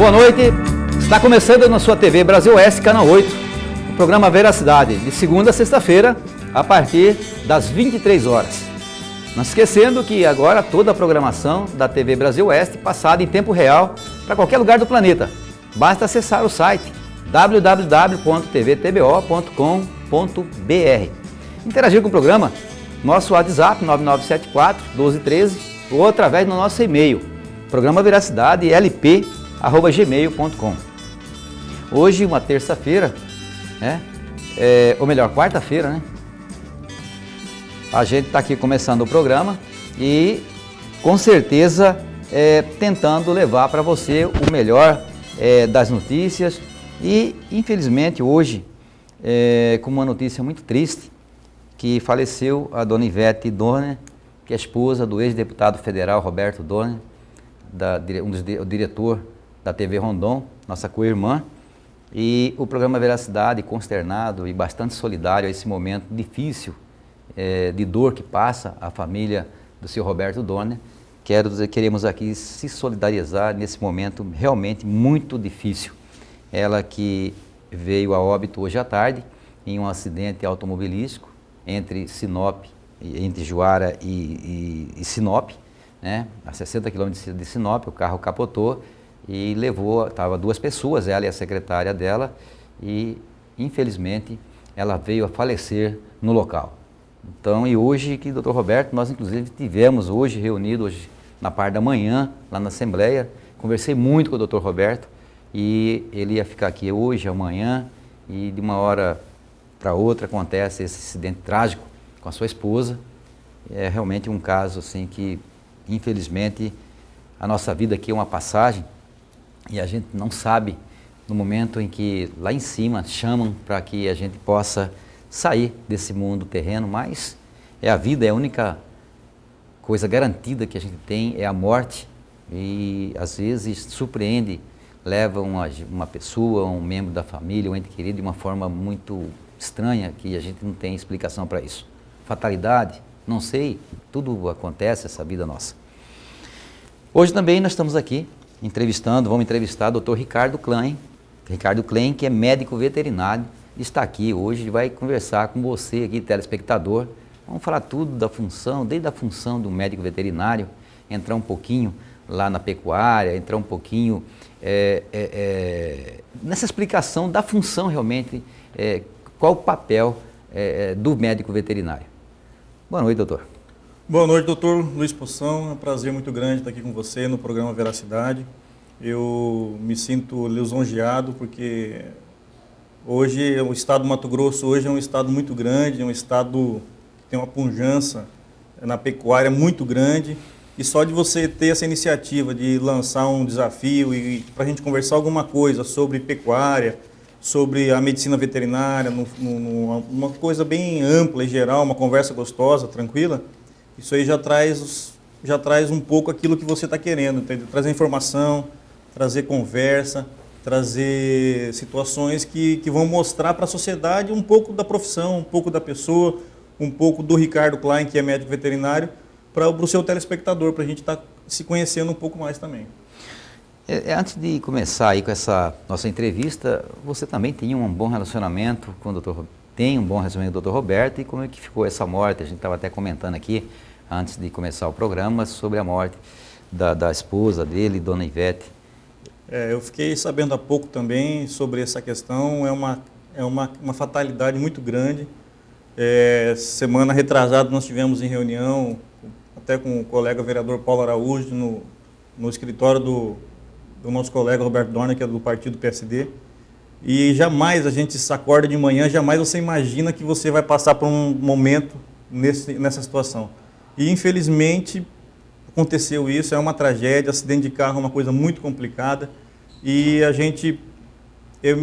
Boa noite, está começando na sua TV Brasil Oeste, canal 8, o programa Veracidade, de segunda a sexta-feira, a partir das 23 horas. Não esquecendo que agora toda a programação da TV Brasil Oeste passada em tempo real para qualquer lugar do planeta. Basta acessar o site www.tvtbo.com.br. Interagir com o programa, nosso WhatsApp 9974-1213 ou através do nosso e-mail, programa Veracidade lp@gmail.com. Hoje, uma terça-feira, né? Ou melhor, quarta-feira, né? A gente está aqui começando o programa e, com certeza, tentando levar para você o melhor das notícias. E, infelizmente, hoje, com uma notícia muito triste, que faleceu a dona Ivete Dorner, que é esposa do ex-deputado federal Roberto Dorner, o diretor da TV Rondon, nossa co-irmã. E o programa Veracidade, consternado e bastante solidário a esse momento difícil de dor que passa a família do senhor Roberto Dorner. Queremos aqui se solidarizar nesse momento realmente muito difícil. Ela que veio a óbito hoje à tarde em um acidente automobilístico entre Juara e Sinop, né? A 60 quilômetros de Sinop, o carro capotou e estava duas pessoas, ela e a secretária dela, e infelizmente ela veio a falecer no local. Então, e hoje que o Dr. Roberto, nós inclusive tivemos hoje reunido hoje na parte da manhã, lá na Assembleia, conversei muito com o Dr. Roberto e ele ia ficar aqui hoje, amanhã, e de uma hora para outra acontece esse acidente trágico com a sua esposa. É realmente um caso assim que, infelizmente, a nossa vida aqui é uma passagem e a gente não sabe no momento em que lá em cima chamam para que a gente possa sair desse mundo terreno, mas a vida, é a única coisa garantida que a gente tem, é a morte, e às vezes surpreende, leva uma pessoa, um membro da família, um ente querido de uma forma muito estranha, que a gente não tem explicação para isso. Fatalidade, não sei, tudo acontece, essa vida nossa. Hoje também nós estamos aqui vamos entrevistar o Dr. Ricardo Klein, que é médico veterinário, está aqui hoje, vai conversar com você aqui, telespectador. Vamos falar tudo da função, desde a função do médico veterinário, entrar um pouquinho lá na pecuária, entrar um pouquinho nessa explicação da função realmente, qual o papel do médico veterinário. Boa noite, doutor. Boa noite, doutor Luiz Poção. É um prazer muito grande estar aqui com você no programa Veracidade. Eu me sinto lisonjeado porque hoje o estado do Mato Grosso hoje é um estado muito grande, é um estado que tem uma pujança na pecuária muito grande, e só de você ter essa iniciativa de lançar um desafio e para a gente conversar alguma coisa sobre pecuária, sobre a medicina veterinária, uma coisa bem ampla e geral, uma conversa gostosa, tranquila, isso aí já traz um pouco aquilo que você está querendo, entendeu? Trazer informação, trazer conversa, trazer situações que vão mostrar para a sociedade um pouco da profissão, um pouco da pessoa, um pouco do Ricardo Klein, que é médico veterinário, para o seu telespectador, para a gente estar se conhecendo um pouco mais também. Antes de começar aí com essa nossa entrevista, você também tem um bom relacionamento com o doutor, tem um bom relacionamento com o doutor Roberto, e como é que ficou essa morte? A gente estava até comentando aqui, antes de começar o programa, sobre a morte da esposa dele, dona Ivete. Eu fiquei sabendo há pouco também sobre essa questão, é uma fatalidade muito grande. Semana retrasada nós tivemos em reunião, até com o colega vereador Paulo Araújo, no escritório do nosso colega Roberto Dorner, que é do partido PSD, e jamais a gente se acorda de manhã, jamais você imagina que você vai passar por um momento nessa situação. E infelizmente aconteceu isso, é uma tragédia, acidente de carro é uma coisa muito complicada, e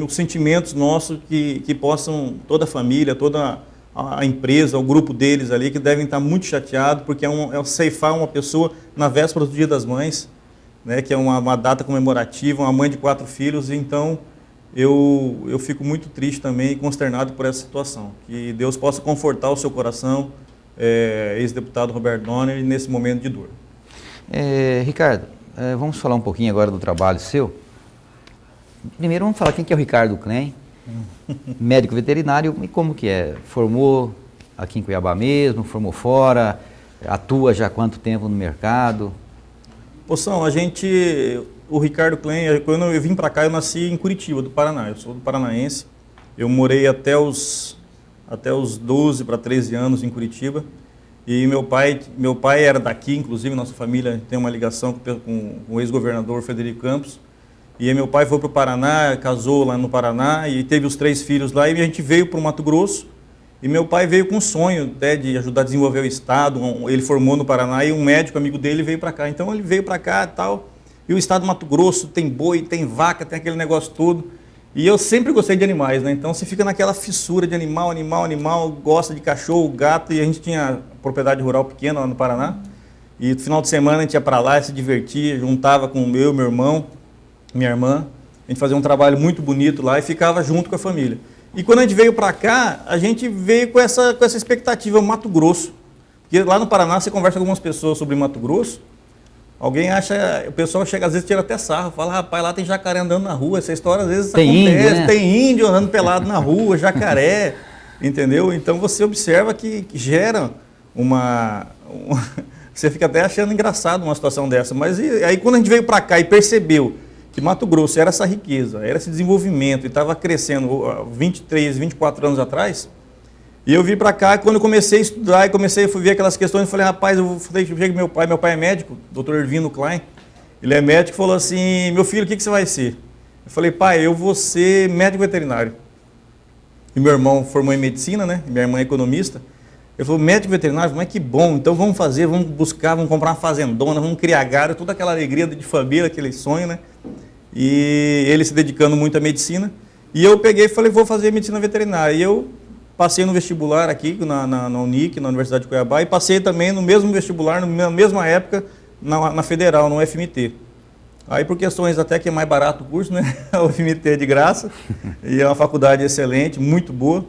os sentimentos nossos que possam, toda a família, toda a empresa, o grupo deles ali, que devem estar muito chateados, porque é ceifar uma pessoa na véspera do Dia das Mães, né, que é uma data comemorativa, uma mãe de 4 filhos, então eu fico muito triste também e consternado por essa situação. Que Deus possa confortar o seu coração, ex-deputado Roberto Dorner, nesse momento de dor. Ricardo, vamos falar um pouquinho agora do trabalho seu. Primeiro vamos falar quem que é o Ricardo Klein, médico veterinário, e como que é? Formou aqui em Cuiabá mesmo, formou fora, atua já há quanto tempo no mercado? Poção, o Ricardo Klein, quando eu vim para cá, eu nasci em Curitiba, do Paraná, eu sou do paranaense, eu morei até os 12 para 13 anos em Curitiba, e meu pai era daqui, inclusive nossa família tem uma ligação com o ex-governador Frederico Campos, e aí meu pai foi para o Paraná, casou lá no Paraná e teve os 3 filhos lá, e a gente veio para o Mato Grosso, e meu pai veio com um sonho até de ajudar a desenvolver o estado, ele formou no Paraná e um médico amigo dele veio para cá, então ele veio para cá e tal, e o estado do Mato Grosso tem boi, tem vaca, tem aquele negócio todo, e eu sempre gostei de animais, né? Então você fica naquela fissura de animal, gosta de cachorro, gato, e a gente tinha propriedade rural pequena lá no Paraná, e no final de semana a gente ia para lá, se divertia, juntava com meu irmão, minha irmã, a gente fazia um trabalho muito bonito lá e ficava junto com a família. E quando a gente veio para cá, a gente veio com essa expectativa, Mato Grosso, porque lá no Paraná você conversa com algumas pessoas sobre Mato Grosso, alguém acha, o pessoal chega, às vezes tira até sarro, fala, rapaz, lá tem jacaré andando na rua, essa história às vezes tem acontece, índio, né? Tem índio andando pelado na rua, jacaré, entendeu? Então você observa que gera você fica até achando engraçado uma situação dessa, mas aí quando a gente veio para cá e percebeu que Mato Grosso era essa riqueza, era esse desenvolvimento e estava crescendo 23, 24 anos atrás, e eu vim para cá e quando eu comecei a estudar e comecei a ver aquelas questões, eu falei, rapaz, eu cheguei meu pai é médico, Dr. Ervino Klein, ele é médico, falou assim, meu filho, o que você vai ser? Eu falei, pai, eu vou ser médico veterinário. E meu irmão formou em medicina, né? Minha irmã é economista. Ele falou, médico veterinário, mas que bom, então vamos fazer, vamos buscar, vamos comprar uma fazendona, vamos criar gado, toda aquela alegria de família, aquele sonho, né? E ele se dedicando muito à medicina. E eu peguei e falei, vou fazer medicina veterinária. E eu passei no vestibular aqui na Unic, na Universidade de Cuiabá, e passei também no mesmo vestibular, na mesma época, na Federal, no UFMT. Aí por questões até que é mais barato o curso, né? O UFMT é de graça, e é uma faculdade excelente, muito boa.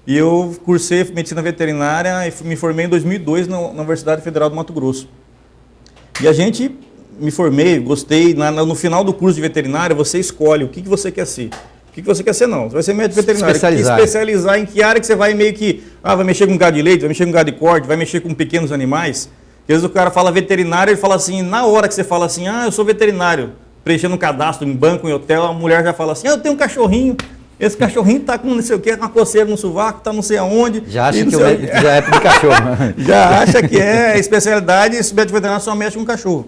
E eu cursei medicina veterinária e me formei em 2002 na Universidade Federal do Mato Grosso. E me formei, gostei, no final do curso de veterinária você escolhe o que você quer ser. O que você quer ser não, você vai ser médico veterinário. Especializar em que área que você vai meio que, vai mexer com gado de leite, vai mexer com gado de corte, vai mexer com pequenos animais. Às vezes o cara fala veterinário, ele fala assim, na hora que você fala assim, eu sou veterinário, preenchendo um cadastro em banco, em hotel, a mulher já fala assim, eu tenho um cachorrinho, esse cachorrinho tá com não sei o que, com uma coceira no sovaco, tá não sei aonde. Já acha que já é de cachorro. Já acha que é especialidade, esse médico veterinário só mexe com cachorro.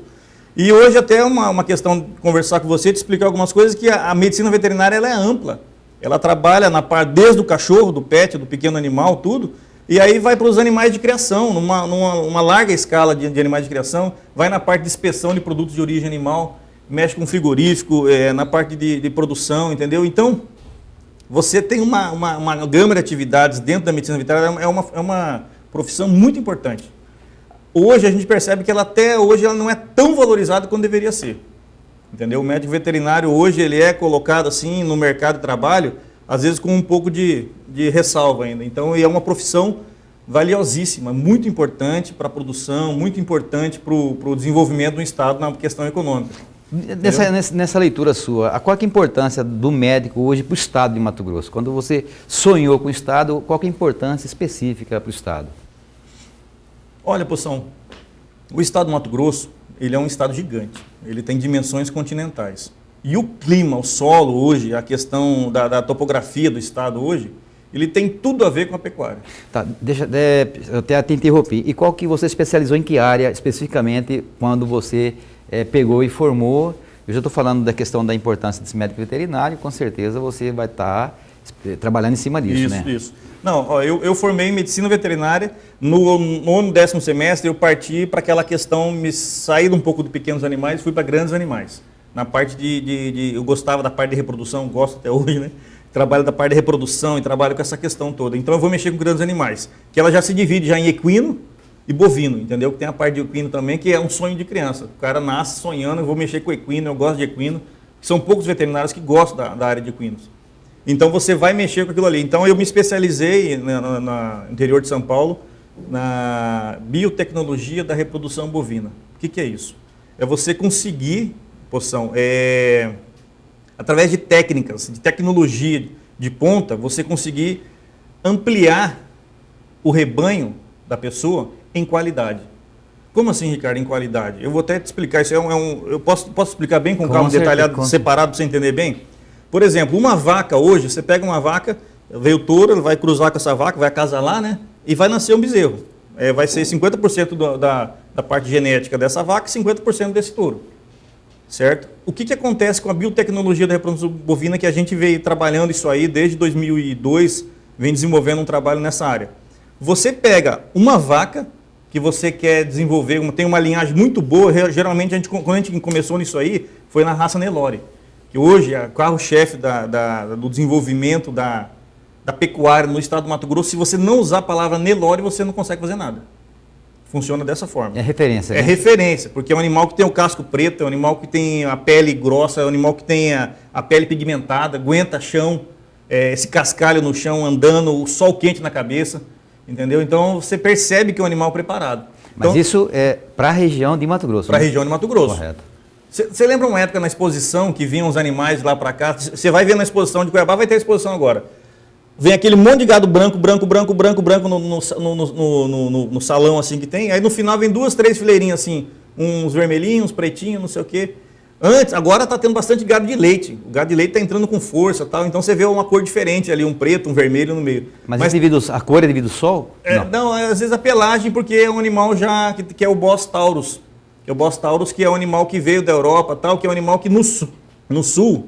E hoje até uma questão de conversar com você, te explicar algumas coisas, que a medicina veterinária ela é ampla. Ela trabalha na parte desde o cachorro, do pet, do pequeno animal, tudo, e aí vai para os animais de criação, numa larga escala de animais de criação, vai na parte de inspeção de produtos de origem animal, mexe com frigorífico, na parte de produção, entendeu? Então, você tem uma gama de atividades dentro da medicina veterinária, é uma profissão muito importante. Hoje a gente percebe que ela até hoje ela não é tão valorizada quanto deveria ser. Entendeu? O médico veterinário hoje ele é colocado assim no mercado de trabalho, às vezes com um pouco de ressalva ainda. Então é uma profissão valiosíssima, muito importante para a produção, muito importante para o desenvolvimento do Estado na questão econômica. Nessa leitura sua, qual que é a importância do médico hoje para o Estado de Mato Grosso? Quando você sonhou com o Estado, qual que é a importância específica para o Estado? Olha, Poção, o Estado do Mato Grosso, ele é um estado gigante, ele tem dimensões continentais. E o clima, o solo hoje, a questão da topografia do estado hoje, ele tem tudo a ver com a pecuária. Tá, eu até te interrompi. E qual que você especializou em que área especificamente quando você pegou e formou? Eu já estou falando da questão da importância desse médico veterinário, com certeza você vai estar trabalhando em cima disso, né? Isso. Não, eu formei em medicina veterinária, no 10º semestre eu parti para aquela questão, me sair um pouco de pequenos animais e fui para grandes animais. Na parte eu gostava da parte de reprodução, gosto até hoje, né? Trabalho da parte de reprodução e trabalho com essa questão toda. Então eu vou mexer com grandes animais, que ela já se divide já em equino e bovino, entendeu? Que tem a parte de equino também, que é um sonho de criança. O cara nasce sonhando, eu vou mexer com equino, eu gosto de equino. São poucos veterinários que gostam da área de equinos. Então você vai mexer com aquilo ali. Então eu me especializei no interior de São Paulo na biotecnologia da reprodução bovina. O que é isso? É você conseguir, Poção, através de técnicas, de tecnologia de ponta, você conseguir ampliar o rebanho da pessoa em qualidade. Como assim, Ricardo, em qualidade? Eu vou até te explicar isso. Eu posso explicar bem com calma, detalhado, separado, para você entender bem? Por exemplo, uma vaca hoje, você pega uma vaca, veio o touro, ele vai cruzar com essa vaca, vai acasalar, né? E vai nascer um bezerro. Vai ser 50% da parte genética dessa vaca e 50% desse touro. Certo? O que acontece com a biotecnologia da reprodução bovina, que a gente veio trabalhando isso aí desde 2002, vem desenvolvendo um trabalho nessa área. Você pega uma vaca que você quer desenvolver, tem uma linhagem muito boa, geralmente quando a gente começou nisso aí, foi na raça Nelore, que hoje é o carro-chefe do desenvolvimento da pecuária no estado do Mato Grosso. Se você não usar a palavra Nelore, você não consegue fazer nada. Funciona dessa forma. É referência. É referência, porque é um animal que tem o casco preto, é um animal que tem a pele grossa, é um animal que tem a pele pigmentada, aguenta chão, esse cascalho no chão, andando, o sol quente na cabeça, entendeu? Então você percebe que é um animal preparado. Mas então, isso é para a região de Mato Grosso. Para a né? região de Mato Grosso. Correto. Você lembra uma época na exposição que vinham os animais lá para cá? Você vai ver na exposição de Cuiabá, vai ter a exposição agora. Vem aquele monte de gado branco no salão assim que tem. Aí no final vem 2, 3 fileirinhas assim, uns vermelhinhos, uns pretinhos, não sei o quê. Agora está tendo bastante gado de leite. O gado de leite está entrando com força, tal. Então você vê uma cor diferente ali, um preto, um vermelho no meio. Mas a cor é devido ao sol? Não, às vezes a pelagem, porque é um animal já que é o Bos taurus. Que é o Bos taurus, que é um animal que veio da Europa, tal, que é um animal que no sul,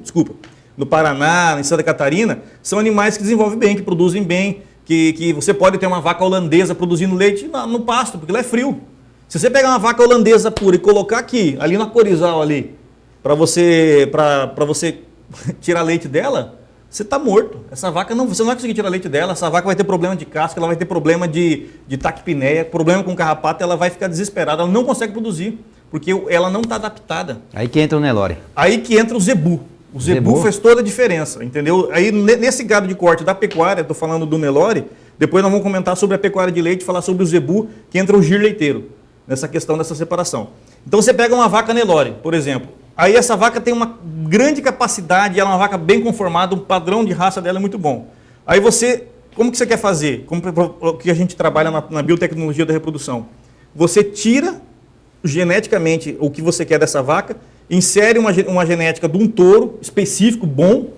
no Paraná, em Santa Catarina, são animais que desenvolvem bem, que produzem bem, que você pode ter uma vaca holandesa produzindo leite no pasto, porque lá é frio. Se você pegar uma vaca holandesa pura e colocar aqui, ali na corizal ali, para você tirar leite dela, você está morto. Essa vaca você não vai conseguir tirar leite dela, essa vaca vai ter problema de casca, ela vai ter problema de taquipneia, problema com carrapato, ela vai ficar desesperada, ela não consegue produzir, porque ela não está adaptada. Aí que entra o Nelore. Aí que entra o zebu. O zebu faz toda a diferença, entendeu? Aí nesse gado de corte da pecuária, estou falando do Nelore, depois nós vamos comentar sobre a pecuária de leite, falar sobre o zebu, que entra o gir leiteiro, nessa questão dessa separação. Então você pega uma vaca Nelore, por exemplo, aí essa vaca tem uma grande capacidade, ela é uma vaca bem conformada, o padrão de raça dela é muito bom. Aí como que você quer fazer? Como o que a gente trabalha na biotecnologia da reprodução? Você tira geneticamente o que você quer dessa vaca, insere uma genética de um touro específico, bom,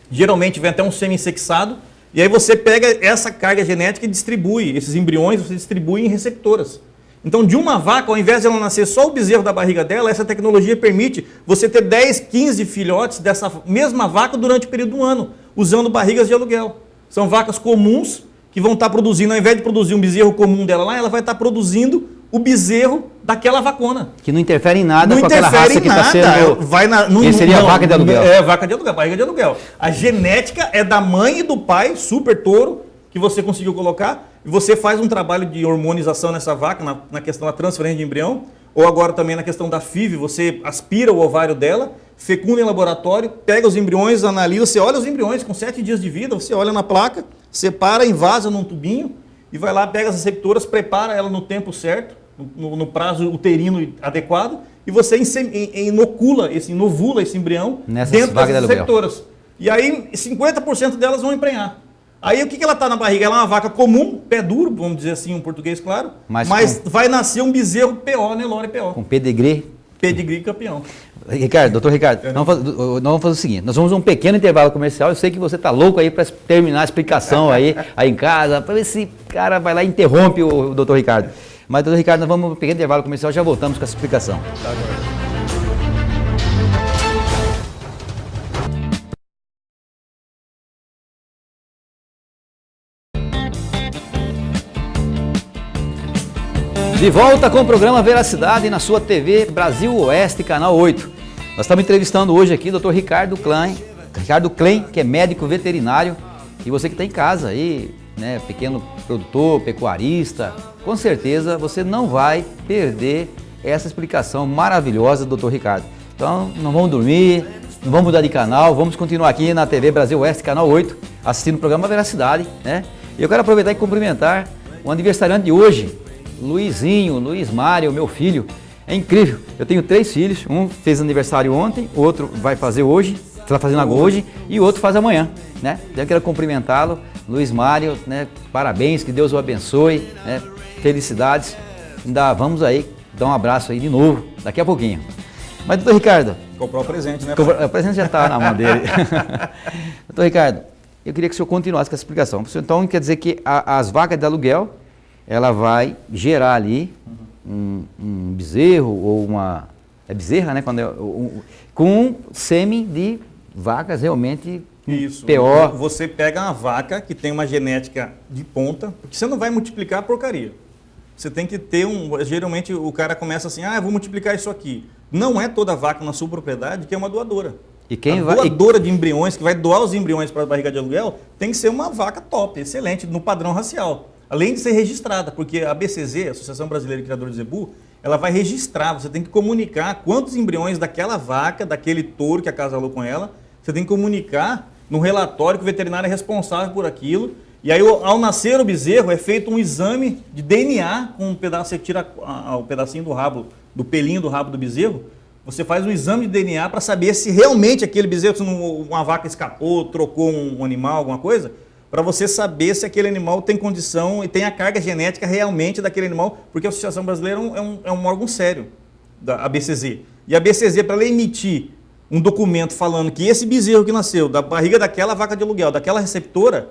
geralmente vem até um semi-sexado, e aí você pega essa carga genética e distribui, esses embriões você distribui em receptoras. Então, de uma vaca, ao invés de ela nascer só o bezerro da barriga dela, essa tecnologia permite você ter 10, 15 filhotes dessa mesma vaca durante o período do ano, usando barrigas de aluguel. São vacas comuns que vão estar produzindo, ao invés de produzir um bezerro comum dela lá, ela vai estar produzindo o bezerro daquela vacona. Que não interfere em nada com aquela raça que está sendo... Que seria a vaca de aluguel. É, vaca de aluguel, barriga de aluguel. A genética é da mãe e do pai, super touro, que você conseguiu colocar, e você faz um trabalho de hormonização nessa vaca, na questão da transferência de embrião, ou agora também na questão da FIV, você aspira o ovário dela, fecunda em laboratório, pega os embriões, analisa, você olha os embriões com 7 dias de vida, você olha na placa, separa, invasa num tubinho, e vai lá, pega as receptoras, prepara ela no tempo certo, no prazo uterino adequado, e você inovula esse embrião dentro das receptoras. E aí 50% delas vão emprenhar. Aí o que ela está na barriga? Ela é uma vaca comum, pé duro, vamos dizer assim, em português claro, mas vai nascer um bezerro PO, Nelore PO. Com pedigree. Pedigree campeão. Doutor Ricardo, nós vamos fazer o seguinte, nós vamos um pequeno intervalo comercial, eu sei que você está louco aí para terminar a explicação aí em casa, para ver se o cara vai lá e interrompe o doutor Ricardo. Mas, doutor Ricardo, nós vamos um pequeno intervalo comercial, já voltamos com essa explicação. Tá, agora. De volta com o programa Veracidade na sua TV Brasil Oeste, canal 8. Nós estamos entrevistando hoje aqui o Dr. Ricardo Klein, que é médico veterinário. E você que está em casa aí, né, pequeno produtor, pecuarista, com certeza você não vai perder essa explicação maravilhosa do Dr. Ricardo. Então, não vamos dormir, não vamos mudar de canal, vamos continuar aqui na TV Brasil Oeste, canal 8, assistindo o programa Veracidade, né? E eu quero aproveitar e cumprimentar o aniversariante de hoje, Luiz Mário, meu filho. É incrível, eu tenho 3 filhos, um fez aniversário ontem, o outro vai fazer hoje está fazendo agora hoje e o outro faz amanhã, né? Eu quero cumprimentá-lo, Luiz Mário, né? Parabéns, que Deus o abençoe, né? Felicidades. Ainda vamos aí dar um abraço aí de novo, daqui a pouquinho. Mas, doutor Ricardo... Comprar o presente, né? O presente já está na mão dele. Doutor Ricardo, eu queria que o senhor continuasse com essa explicação. Então, quer dizer que as vacas de aluguel, ela vai gerar ali um bezerro ou uma... É bezerra, né? Com sêmen de vacas realmente... Isso. PO. Você pega uma vaca que tem uma genética de ponta, porque você não vai multiplicar a porcaria. Você tem que ter geralmente o cara começa assim, eu vou multiplicar isso aqui. Não é toda vaca na sua propriedade que é uma doadora. Doadora de embriões, que vai doar os embriões para a barriga de aluguel, tem que ser uma vaca top, excelente, no padrão racial. Além de ser registrada, porque a ABCZ, Associação Brasileira de Criadores de Zebu, ela vai registrar, você tem que comunicar quantos embriões daquela vaca, daquele touro que acasalou com ela, você tem que comunicar no relatório que o veterinário é responsável por aquilo. E aí, ao nascer o bezerro, é feito um exame de DNA com um pedaço, você tira o pedacinho do rabo, do pelinho do rabo do bezerro, você faz um exame de DNA para saber se realmente aquele bezerro, se uma vaca escapou, trocou um animal, alguma coisa, para você saber se aquele animal tem condição e tem a carga genética realmente daquele animal, porque a Associação Brasileira é um órgão sério, da ABCZ. E a ABCZ, para ela emitir um documento falando que esse bezerro que nasceu da barriga daquela vaca de aluguel, daquela receptora,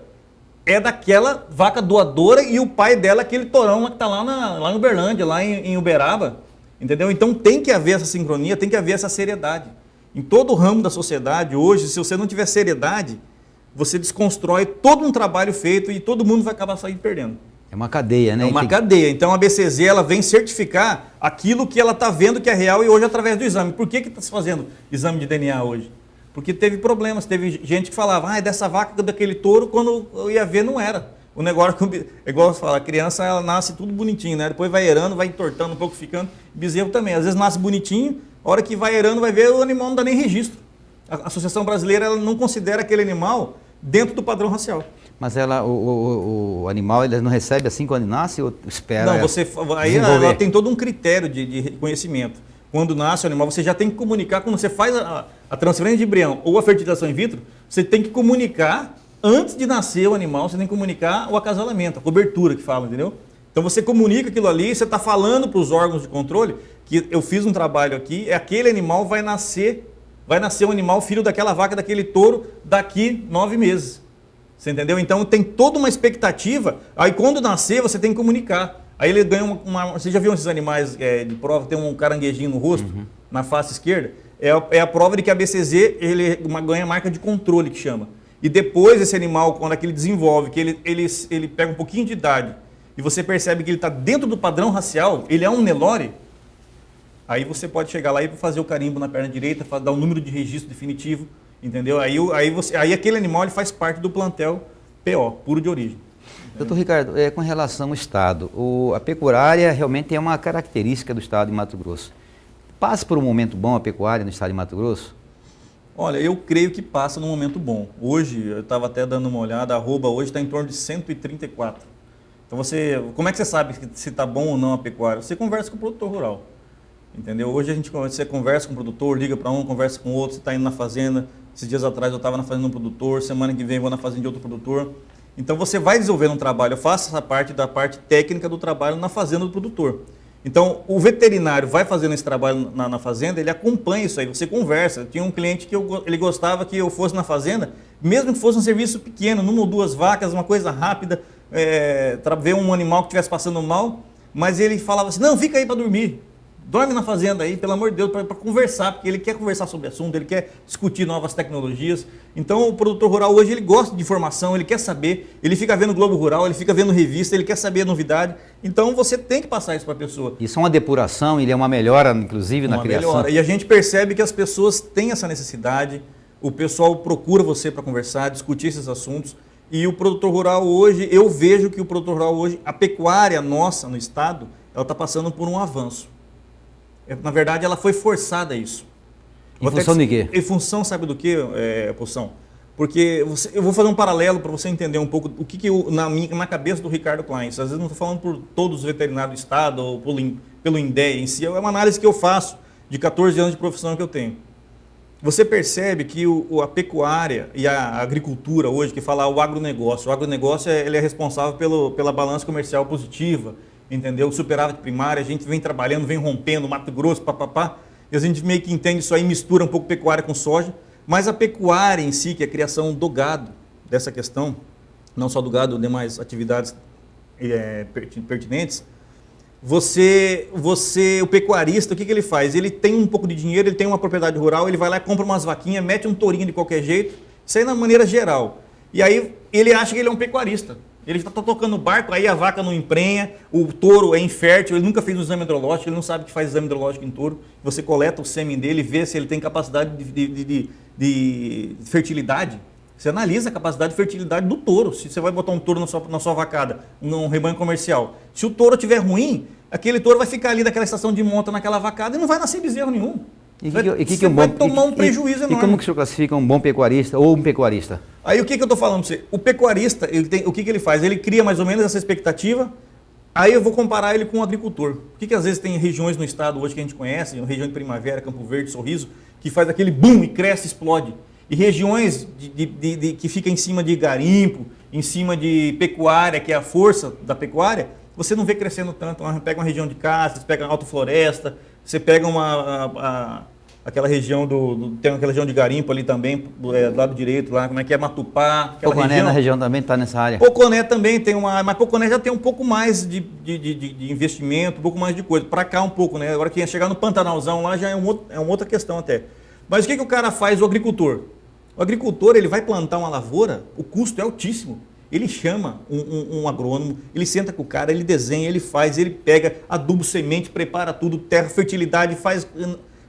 é daquela vaca doadora e o pai dela é aquele torão que está lá em Uberlândia, lá em Uberaba, entendeu? Então tem que haver essa sincronia, tem que haver essa seriedade. Em todo o ramo da sociedade, hoje, se você não tiver seriedade, você desconstrói todo um trabalho feito e todo mundo vai acabar saindo perdendo. É uma cadeia, né? É uma cadeia. Então a BCZ ela vem certificar aquilo que ela está vendo que é real e hoje através do exame. Por que está se fazendo exame de DNA hoje? Porque teve problemas, teve gente que falava, é dessa vaca, daquele touro, quando eu ia ver não era. O negócio, é igual você fala, a criança ela nasce tudo bonitinho, né? Depois vai errando, vai entortando um pouco, ficando. Bezerro também, às vezes nasce bonitinho, a hora que vai errando, vai ver, o animal não dá nem registro. A Associação Brasileira ela não considera aquele animal dentro do padrão racial. Mas o animal ele não recebe assim quando nasce ou espera? Não, aí ela tem todo um critério de reconhecimento. Quando nasce o animal, você já tem que comunicar, quando você faz a transferência de embrião ou a fertilização in vitro, você tem que comunicar, antes de nascer o animal, você tem que comunicar o acasalamento, a cobertura que fala, entendeu? Então você comunica aquilo ali, você está falando para os órgãos de controle que eu fiz um trabalho aqui, aquele animal vai nascer um animal filho daquela vaca, daquele touro, daqui 9 meses. Você entendeu? Então tem toda uma expectativa, aí quando nascer você tem que comunicar. Aí ele ganha você já viu esses animais de prova, tem um caranguejinho no rosto, na face esquerda? É a prova de que a BCZ ele ganha marca de controle, que chama. E depois esse animal, quando ele desenvolve, que ele pega um pouquinho de idade, e você percebe que ele está dentro do padrão racial, ele é um Nelore, aí você pode chegar lá e fazer o carimbo na perna direita, dar o número de registro definitivo, entendeu? Aí aquele animal ele faz parte do plantel PO, puro de origem. Doutor Ricardo, com relação ao Estado, a pecuária realmente é uma característica do Estado de Mato Grosso. Passa por um momento bom a pecuária no Estado de Mato Grosso? Olha, eu creio que passa num momento bom. Hoje, eu estava até dando uma olhada, a arroba hoje está em torno de 134. Então como é que você sabe se está bom ou não a pecuária? Você conversa com o produtor rural, entendeu? Hoje você conversa com o produtor, liga para um, conversa com o outro, você está indo na fazenda. Esses dias atrás eu estava na fazenda de um produtor, semana que vem eu vou na fazenda de outro produtor. Então você vai desenvolvendo um trabalho, eu faço essa parte da parte técnica do trabalho na fazenda do produtor. Então o veterinário vai fazendo esse trabalho na fazenda, ele acompanha isso aí, você conversa. Eu tinha um cliente que ele gostava que eu fosse na fazenda, mesmo que fosse um serviço pequeno, 1 ou 2 vacas, uma coisa rápida, ver um animal que estivesse passando mal, mas ele falava assim, não, fica aí para dormir. Dorme na fazenda aí, pelo amor de Deus, para conversar, porque ele quer conversar sobre o assunto, ele quer discutir novas tecnologias. Então o produtor rural hoje ele gosta de informação, ele quer saber, ele fica vendo Globo Rural, ele fica vendo revista, ele quer saber a novidade. Então você tem que passar isso para a pessoa. Isso é uma depuração, ele é uma melhora, inclusive, na criação. Melhora. E a gente percebe que as pessoas têm essa necessidade, o pessoal procura você para conversar, discutir esses assuntos. E o produtor rural hoje, eu vejo que o produtor rural hoje, a pecuária nossa no estado, ela está passando por um avanço. Na verdade, ela foi forçada a isso. Em função de quê? Em função, sabe do quê, Poção? Porque eu vou fazer um paralelo para você entender um pouco o que na cabeça do Ricardo Klein. Às vezes não estou falando por todos os veterinários do estado ou pelo INDEA em si. É uma análise que eu faço de 14 anos de profissão que eu tenho. você percebe que a pecuária e a agricultura hoje, que fala o agronegócio ele é responsável pela balança comercial positiva, entendeu? O superávit primário, a gente vem trabalhando, vem rompendo, Mato Grosso, papapá, e a gente meio que entende isso aí, mistura um pouco pecuária com soja, mas a pecuária em si, que é a criação do gado, dessa questão, não só do gado, demais atividades pertinentes, o pecuarista, o que ele faz? Ele tem um pouco de dinheiro, ele tem uma propriedade rural, ele vai lá, compra umas vaquinhas, mete um tourinho de qualquer jeito, isso aí na maneira geral. E aí ele acha que ele é um pecuarista. Ele está tocando barco, aí a vaca não emprenha, o touro é infértil, ele nunca fez um exame hidrológico, ele não sabe que faz exame hidrológico em touro. Você coleta o sêmen dele, vê se ele tem capacidade de fertilidade. Você analisa a capacidade de fertilidade do touro. Se você vai botar um touro na sua vacada, num rebanho comercial, se o touro estiver ruim, aquele touro vai ficar ali daquela estação de monta naquela vacada e não vai nascer bezerro nenhum. Você vai tomar um prejuízo enorme. E como que o senhor classifica um bom pecuarista ou um pecuarista? Aí o que eu estou falando para você? O pecuarista, o que ele faz? Ele cria mais ou menos essa expectativa, aí eu vou comparar ele com o agricultor. Por que às vezes tem regiões no estado hoje que a gente conhece, região de Primavera, Campo Verde, Sorriso, que faz aquele boom e cresce, explode. E regiões que ficam em cima de garimpo, em cima de pecuária, que é a força da pecuária, você não vê crescendo tanto. Pega uma região de Castro, você pega Alto Floresta, você pega aquela região tem aquela região de garimpo ali também, do lado direito, lá, como é que é, Matupá. Poconé na região também está nessa área. Poconé também tem mas Poconé já tem um pouco mais de investimento, um pouco mais de coisa. Para cá um pouco, né? Agora que ia chegar no Pantanalzão lá já é uma outra questão até. Mas o que o cara faz, o agricultor? O agricultor, ele vai plantar uma lavoura, o custo é altíssimo. Ele chama um agrônomo, ele senta com o cara, ele desenha, ele faz, ele pega adubo, semente, prepara tudo, terra, fertilidade, faz,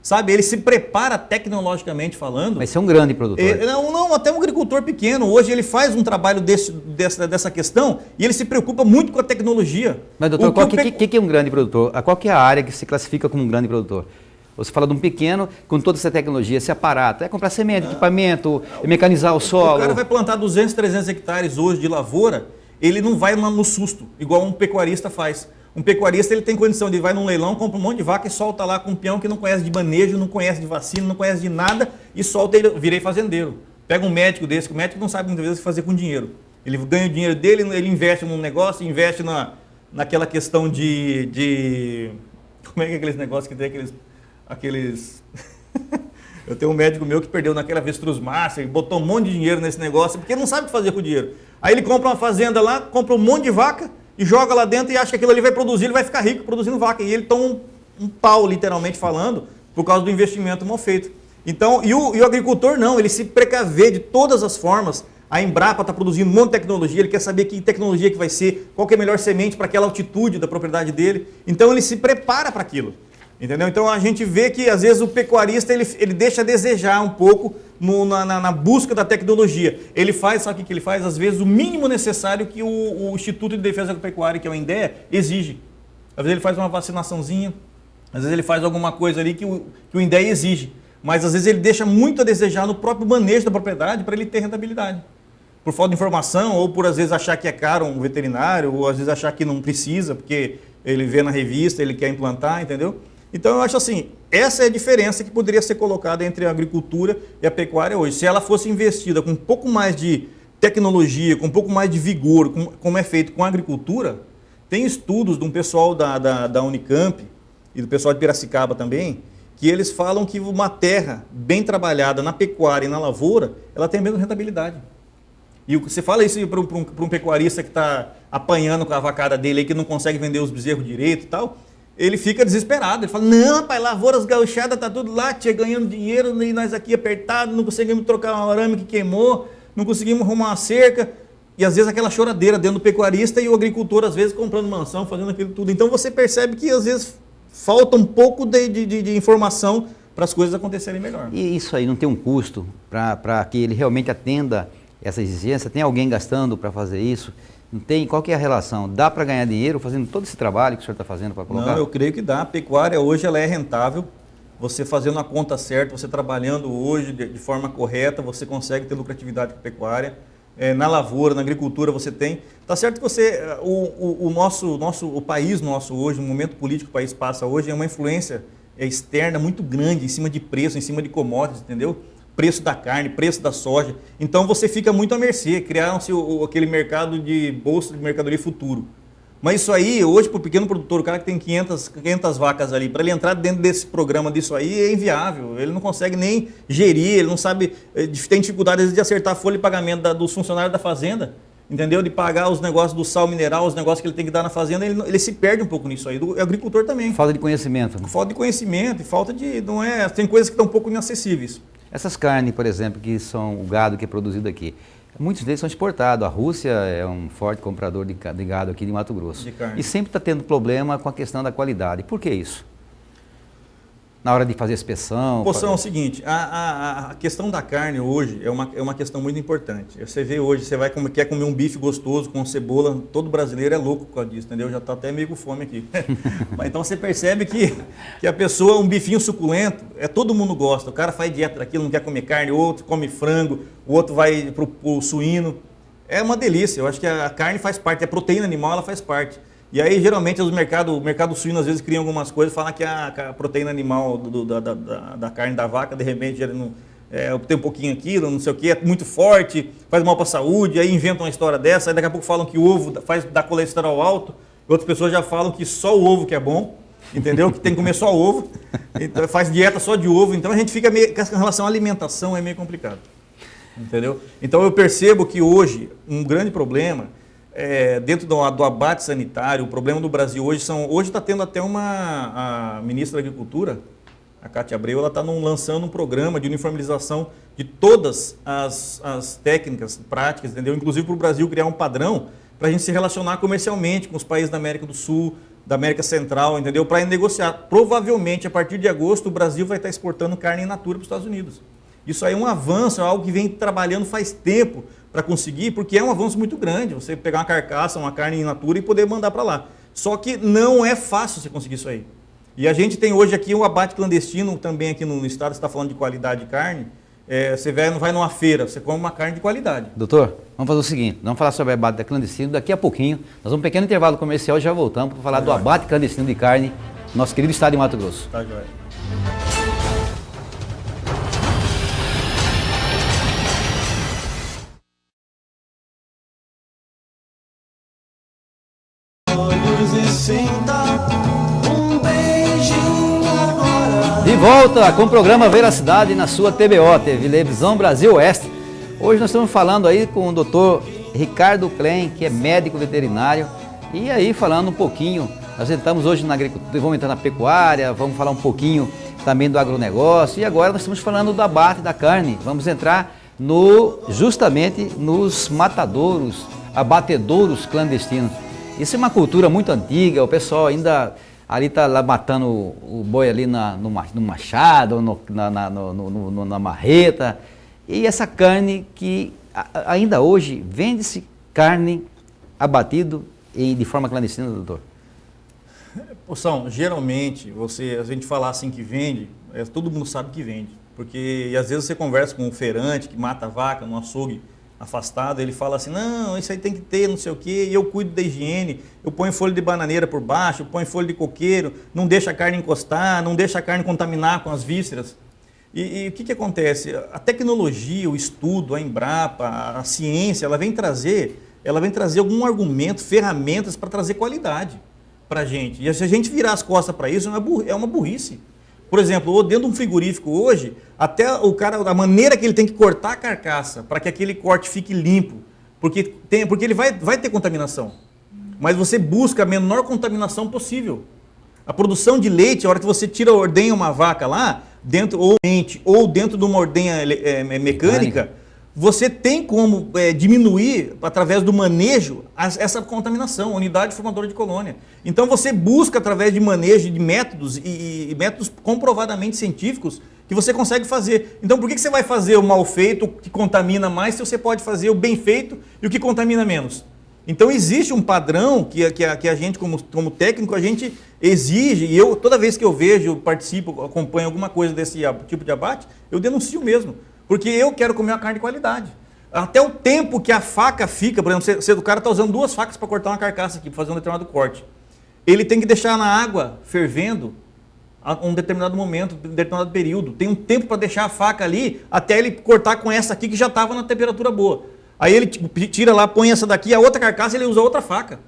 sabe? Ele se prepara tecnologicamente falando. Mas você é um grande produtor. Não, até um agricultor pequeno. Hoje ele faz um trabalho dessa questão e ele se preocupa muito com a tecnologia. Mas doutor, o que é um grande produtor? Qual que é a área que se classifica como um grande produtor? Você fala de um pequeno, com toda essa tecnologia, esse aparato, é comprar semente, equipamento, mecanizar o solo. O cara vai plantar 200, 300 hectares hoje de lavoura, ele não vai no susto, igual um pecuarista faz. Um pecuarista ele tem condição de ir no leilão, compra um monte de vaca e solta lá com um peão que não conhece de manejo, não conhece de vacina, não conhece de nada e solta ele, virei fazendeiro. Pega um médico desse, que o médico não sabe muitas vezes o que fazer com dinheiro. Ele ganha o dinheiro dele, ele investe num negócio, investe naquela questão de como é que é aqueles negócios que tem aqueles eu tenho um médico meu que perdeu naquela Avestruz Master, botou um monte de dinheiro nesse negócio, porque não sabe o que fazer com o dinheiro. Aí ele compra uma fazenda lá, compra um monte de vaca e joga lá dentro e acha que aquilo ali vai produzir, ele vai ficar rico produzindo vaca. E ele toma um pau, literalmente falando, por causa do investimento mal feito. Então, e o agricultor não, ele se precavê de todas as formas. A Embrapa está produzindo um monte de tecnologia, ele quer saber que tecnologia que vai ser, qual que é a melhor semente para aquela altitude da propriedade dele. Então ele se prepara para aquilo. Entendeu? Então a gente vê que às vezes o pecuarista ele deixa a desejar um pouco na busca da tecnologia. Ele faz, sabe o que ele faz? Às vezes o mínimo necessário que o Instituto de Defesa Agropecuária, que é o INDEA, exige. Às vezes ele faz uma vacinaçãozinha, às vezes ele faz alguma coisa ali que o INDEA exige. Mas às vezes ele deixa muito a desejar no próprio manejo da propriedade para ele ter rentabilidade. Por falta de informação, ou por às vezes achar que é caro um veterinário, ou às vezes achar que não precisa, porque ele vê na revista, ele quer implantar, entendeu? Então eu acho assim, essa é a diferença que poderia ser colocada entre a agricultura e a pecuária hoje. Se ela fosse investida com um pouco mais de tecnologia, com um pouco mais de vigor, como é feito com a agricultura, tem estudos de um pessoal da Unicamp e do pessoal de Piracicaba também, que eles falam que uma terra bem trabalhada na pecuária e na lavoura, ela tem a mesma rentabilidade. E você fala isso para um pecuarista que está apanhando com a vacada dele aí, que não consegue vender os bezerros direito e tal, ele fica desesperado, ele fala, não, rapaz, lavouras gauchadas, tá tudo lá, tia, ganhando dinheiro, e nós aqui apertados, não conseguimos trocar um arame que queimou, não conseguimos arrumar uma cerca, e às vezes aquela choradeira dentro do pecuarista e o agricultor, às vezes, comprando mansão, fazendo aquilo tudo. Então você percebe que, às vezes, falta um pouco de informação para as coisas acontecerem melhor. E isso aí não tem um custo para que ele realmente atenda essa exigência? Tem alguém gastando para fazer isso? Não tem? Qual que é a relação? Dá para ganhar dinheiro fazendo todo esse trabalho que o senhor está fazendo para colocar? Não, eu creio que dá. A pecuária hoje ela é rentável. Você fazendo a conta certa, você trabalhando hoje de forma correta, você consegue ter lucratividade com a pecuária. Na lavoura, na agricultura você tem. Tá certo que o país nosso hoje, o momento político que o país passa hoje, é uma influência externa muito grande em cima de preço, em cima de commodities, entendeu? Preço da carne, preço da soja. Então você fica muito à mercê. Criaram-se aquele mercado de bolsa de mercadoria futuro. Mas isso aí, hoje, para o pequeno produtor, o cara que tem 500 vacas ali, para ele entrar dentro desse programa disso aí é inviável. Ele não consegue nem gerir, ele não sabe, tem dificuldade às vezes, de acertar a folha de pagamento dos funcionários da fazenda, entendeu? De pagar os negócios do sal mineral, os negócios que ele tem que dar na fazenda, ele se perde um pouco nisso aí. O agricultor também. Falta de conhecimento. Falta de conhecimento e falta de... tem coisas que estão um pouco inacessíveis. Essas carnes, por exemplo, que são o gado que é produzido aqui, muitos deles são exportados. A Rússia é um forte comprador de gado aqui de Mato Grosso. E sempre está tendo problema com a questão da qualidade. Por que isso? Na hora de fazer inspeção... Poção, é o seguinte, a questão da carne hoje é uma questão muito importante. Você vê hoje, você quer comer um bife gostoso com cebola, todo brasileiro é louco por causa disso, entendeu? Já está até meio com fome aqui. Mas então você percebe que a pessoa, um bifinho suculento, todo mundo gosta. O cara faz dieta daquilo, não quer comer carne, o outro come frango, o outro vai para o suíno. É uma delícia, eu acho que a carne faz parte, a proteína animal ela faz parte. E aí, geralmente, o mercado suíno, às vezes, criam algumas coisas, falam que a proteína animal da carne da vaca, de repente, tem um pouquinho aquilo, não sei o que, é muito forte, faz mal para a saúde, aí inventam uma história dessa, aí daqui a pouco falam que o ovo dá colesterol alto, outras pessoas já falam que só o ovo que é bom, entendeu? Que tem que comer só ovo, então, faz dieta só de ovo, então a gente fica meio, com relação à alimentação, é meio complicado, entendeu? Então eu percebo que hoje, um grande problema, dentro do abate sanitário, o problema do Brasil hoje está tendo até a ministra da Agricultura, a Cátia Abreu, ela está lançando um programa de uniformização de todas as técnicas, práticas, entendeu? Inclusive para o Brasil criar um padrão para a gente se relacionar comercialmente com os países da América do Sul, da América Central, entendeu? Para negociar. Provavelmente, a partir de agosto, o Brasil vai estar exportando carne in natura para os Estados Unidos. Isso aí é um avanço, é algo que vem trabalhando faz tempo para conseguir, porque é um avanço muito grande, você pegar uma carcaça, uma carne in natura e poder mandar para lá. Só que não é fácil você conseguir isso aí. E a gente tem hoje aqui o abate clandestino também aqui no estado, você está falando de qualidade de carne, você vai numa feira, você come uma carne de qualidade. Doutor, vamos fazer o seguinte, vamos falar sobre o abate clandestino daqui a pouquinho, nós vamos um pequeno intervalo comercial e já voltamos para falar do abate clandestino de carne no nosso querido estado de Mato Grosso. Tá, joia. De volta com o programa Veracidade na sua TBO, Televisão Brasil Oeste. Hoje nós estamos falando aí com o doutor Ricardo Klein, que é médico veterinário, e aí falando um pouquinho, nós entramos hoje na agricultura, vamos entrar na pecuária, vamos falar um pouquinho também do agronegócio, e agora nós estamos falando do abate da carne, vamos entrar justamente nos matadouros, abatedouros clandestinos. Isso é uma cultura muito antiga, o pessoal ainda ali está lá matando o boi ali no machado, na marreta. E essa carne que ainda hoje vende-se carne abatido de forma clandestina, doutor? Poção, geralmente, a gente falar assim que vende, todo mundo sabe que vende. Porque às vezes você conversa com um feirante que mata a vaca no açougue afastado, ele fala assim, não, isso aí tem que ter, não sei o quê, e eu cuido da higiene, eu ponho folha de bananeira por baixo, eu ponho folha de coqueiro, não deixa a carne encostar, não deixa a carne contaminar com as vísceras. E o que acontece? A tecnologia, o estudo, a Embrapa, a ciência, ela vem trazer algum argumento, ferramentas para trazer qualidade para a gente. E se a gente virar as costas para isso, é uma burrice. Por exemplo, dentro de um frigorífico hoje, até o cara, a maneira que ele tem que cortar a carcaça para que aquele corte fique limpo, porque ele vai ter contaminação, mas você busca a menor contaminação possível. A produção de leite, a hora que você ordenha uma vaca lá, dentro ou dentro de uma ordenha mecânica, você tem como diminuir, através do manejo, essa contaminação, unidade formadora de colônia. Então você busca, através de manejo de métodos e métodos comprovadamente científicos, que você consegue fazer. Então por que você vai fazer o mal feito, o que contamina mais, se você pode fazer o bem feito e o que contamina menos? Então existe um padrão que a gente, como técnico, a gente exige, e eu, toda vez que eu vejo, participo, acompanho alguma coisa desse tipo de abate, eu denuncio mesmo. Porque eu quero comer uma carne de qualidade. Até o tempo que a faca fica, por exemplo, o cara está usando 2 facas para cortar uma carcaça aqui, para fazer um determinado corte. Ele tem que deixar na água fervendo a um determinado momento, um determinado período. Tem um tempo para deixar a faca ali até ele cortar com essa aqui que já estava na temperatura boa. Aí ele tira lá, põe essa daqui, a outra carcaça ele usa outra faca.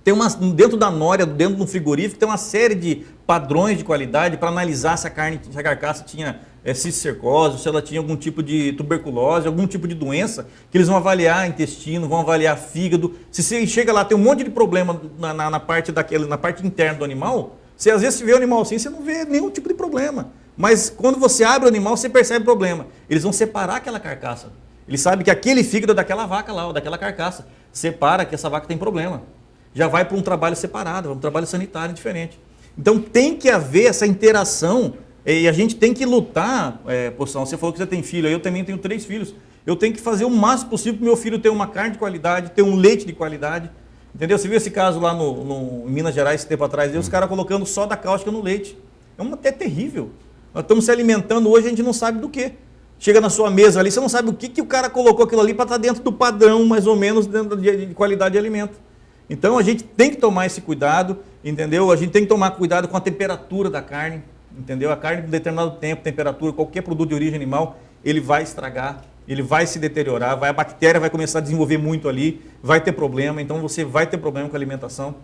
Tem dentro da nória, dentro do frigorífico, tem uma série de padrões de qualidade para analisar se a carcaça tinha cisticercose, se ela tinha algum tipo de tuberculose, algum tipo de doença, que eles vão avaliar intestino, vão avaliar fígado. Se você chega lá, tem um monte de problema na parte interna do animal, você às vezes vê o animal assim, você não vê nenhum tipo de problema. Mas quando você abre o animal, você percebe o problema. Eles vão separar aquela carcaça. Eles sabem que aquele fígado é daquela vaca lá, ou daquela carcaça. Separa que essa vaca tem problema. Já vai para um trabalho separado, um trabalho sanitário diferente. Então tem que haver essa interação e a gente tem que lutar. Poção, você falou que você tem filho, eu também tenho 3 filhos. Eu tenho que fazer o máximo possível para o meu filho ter uma carne de qualidade, ter um leite de qualidade. Entendeu? Você viu esse caso lá em Minas Gerais, esse tempo atrás, os caras colocando soda cáustica no leite. É terrível. Nós estamos se alimentando hoje, a gente não sabe do que. Chega na sua mesa ali, você não sabe o que o cara colocou aquilo ali para estar dentro do padrão, mais ou menos, dentro de qualidade de alimento. Então a gente tem que tomar esse cuidado, entendeu? A gente tem que tomar cuidado com a temperatura da carne, entendeu? A carne, em um determinado tempo, temperatura, qualquer produto de origem animal, ele vai estragar, ele vai se deteriorar, a bactéria vai começar a desenvolver muito ali, vai ter problema, então você vai ter problema com a alimentação.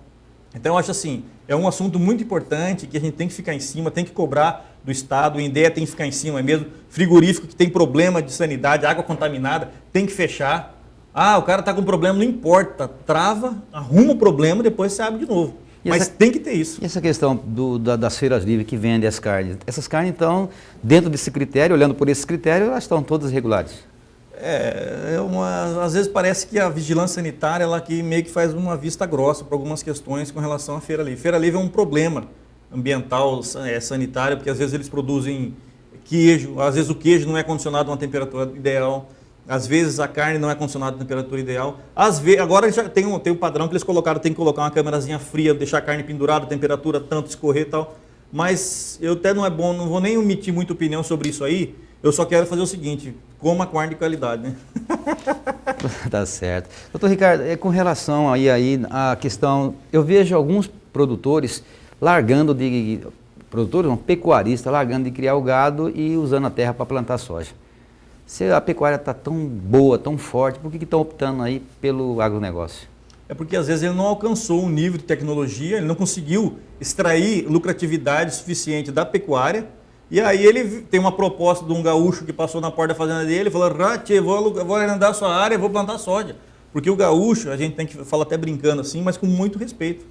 Então eu acho assim, é um assunto muito importante que a gente tem que ficar em cima, tem que cobrar do Estado, o INDEA tem que ficar em cima mesmo, frigorífico que tem problema de sanidade, água contaminada, tem que fechar. O cara está com problema, não importa, trava, arruma o problema, depois você abre de novo. Mas tem que ter isso. E essa questão das feiras livres que vendem as carnes, essas carnes então, dentro desse critério, olhando por esse critério, elas estão todas regulares? Às vezes parece que a vigilância sanitária ela que meio que faz uma vista grossa para algumas questões com relação à feira livre. Feira livre é um problema ambiental, sanitário, porque às vezes eles produzem queijo, às vezes o queijo não é condicionado a uma temperatura ideal, às vezes a carne não é condicionada a temperatura ideal. Agora já tem um padrão que eles colocaram, tem que colocar uma câmerazinha fria, deixar a carne pendurada, a temperatura tanto, escorrer e tal. Mas eu até não vou nem omitir muita opinião sobre isso aí. Eu só quero fazer o seguinte, coma carne de qualidade, né? Tá certo. Doutor Ricardo, com relação aí à questão, eu vejo alguns produtores pecuaristas largando de criar o gado e usando a terra para plantar soja. Se a pecuária está tão boa, tão forte, por que estão optando aí pelo agronegócio? É porque às vezes ele não alcançou um nível de tecnologia, ele não conseguiu extrair lucratividade suficiente da pecuária, e aí ele tem uma proposta de um gaúcho que passou na porta da fazenda dele e falou, vou arrendar a sua área e vou plantar soja. Porque o gaúcho, a gente tem que falar até brincando assim, mas com muito respeito.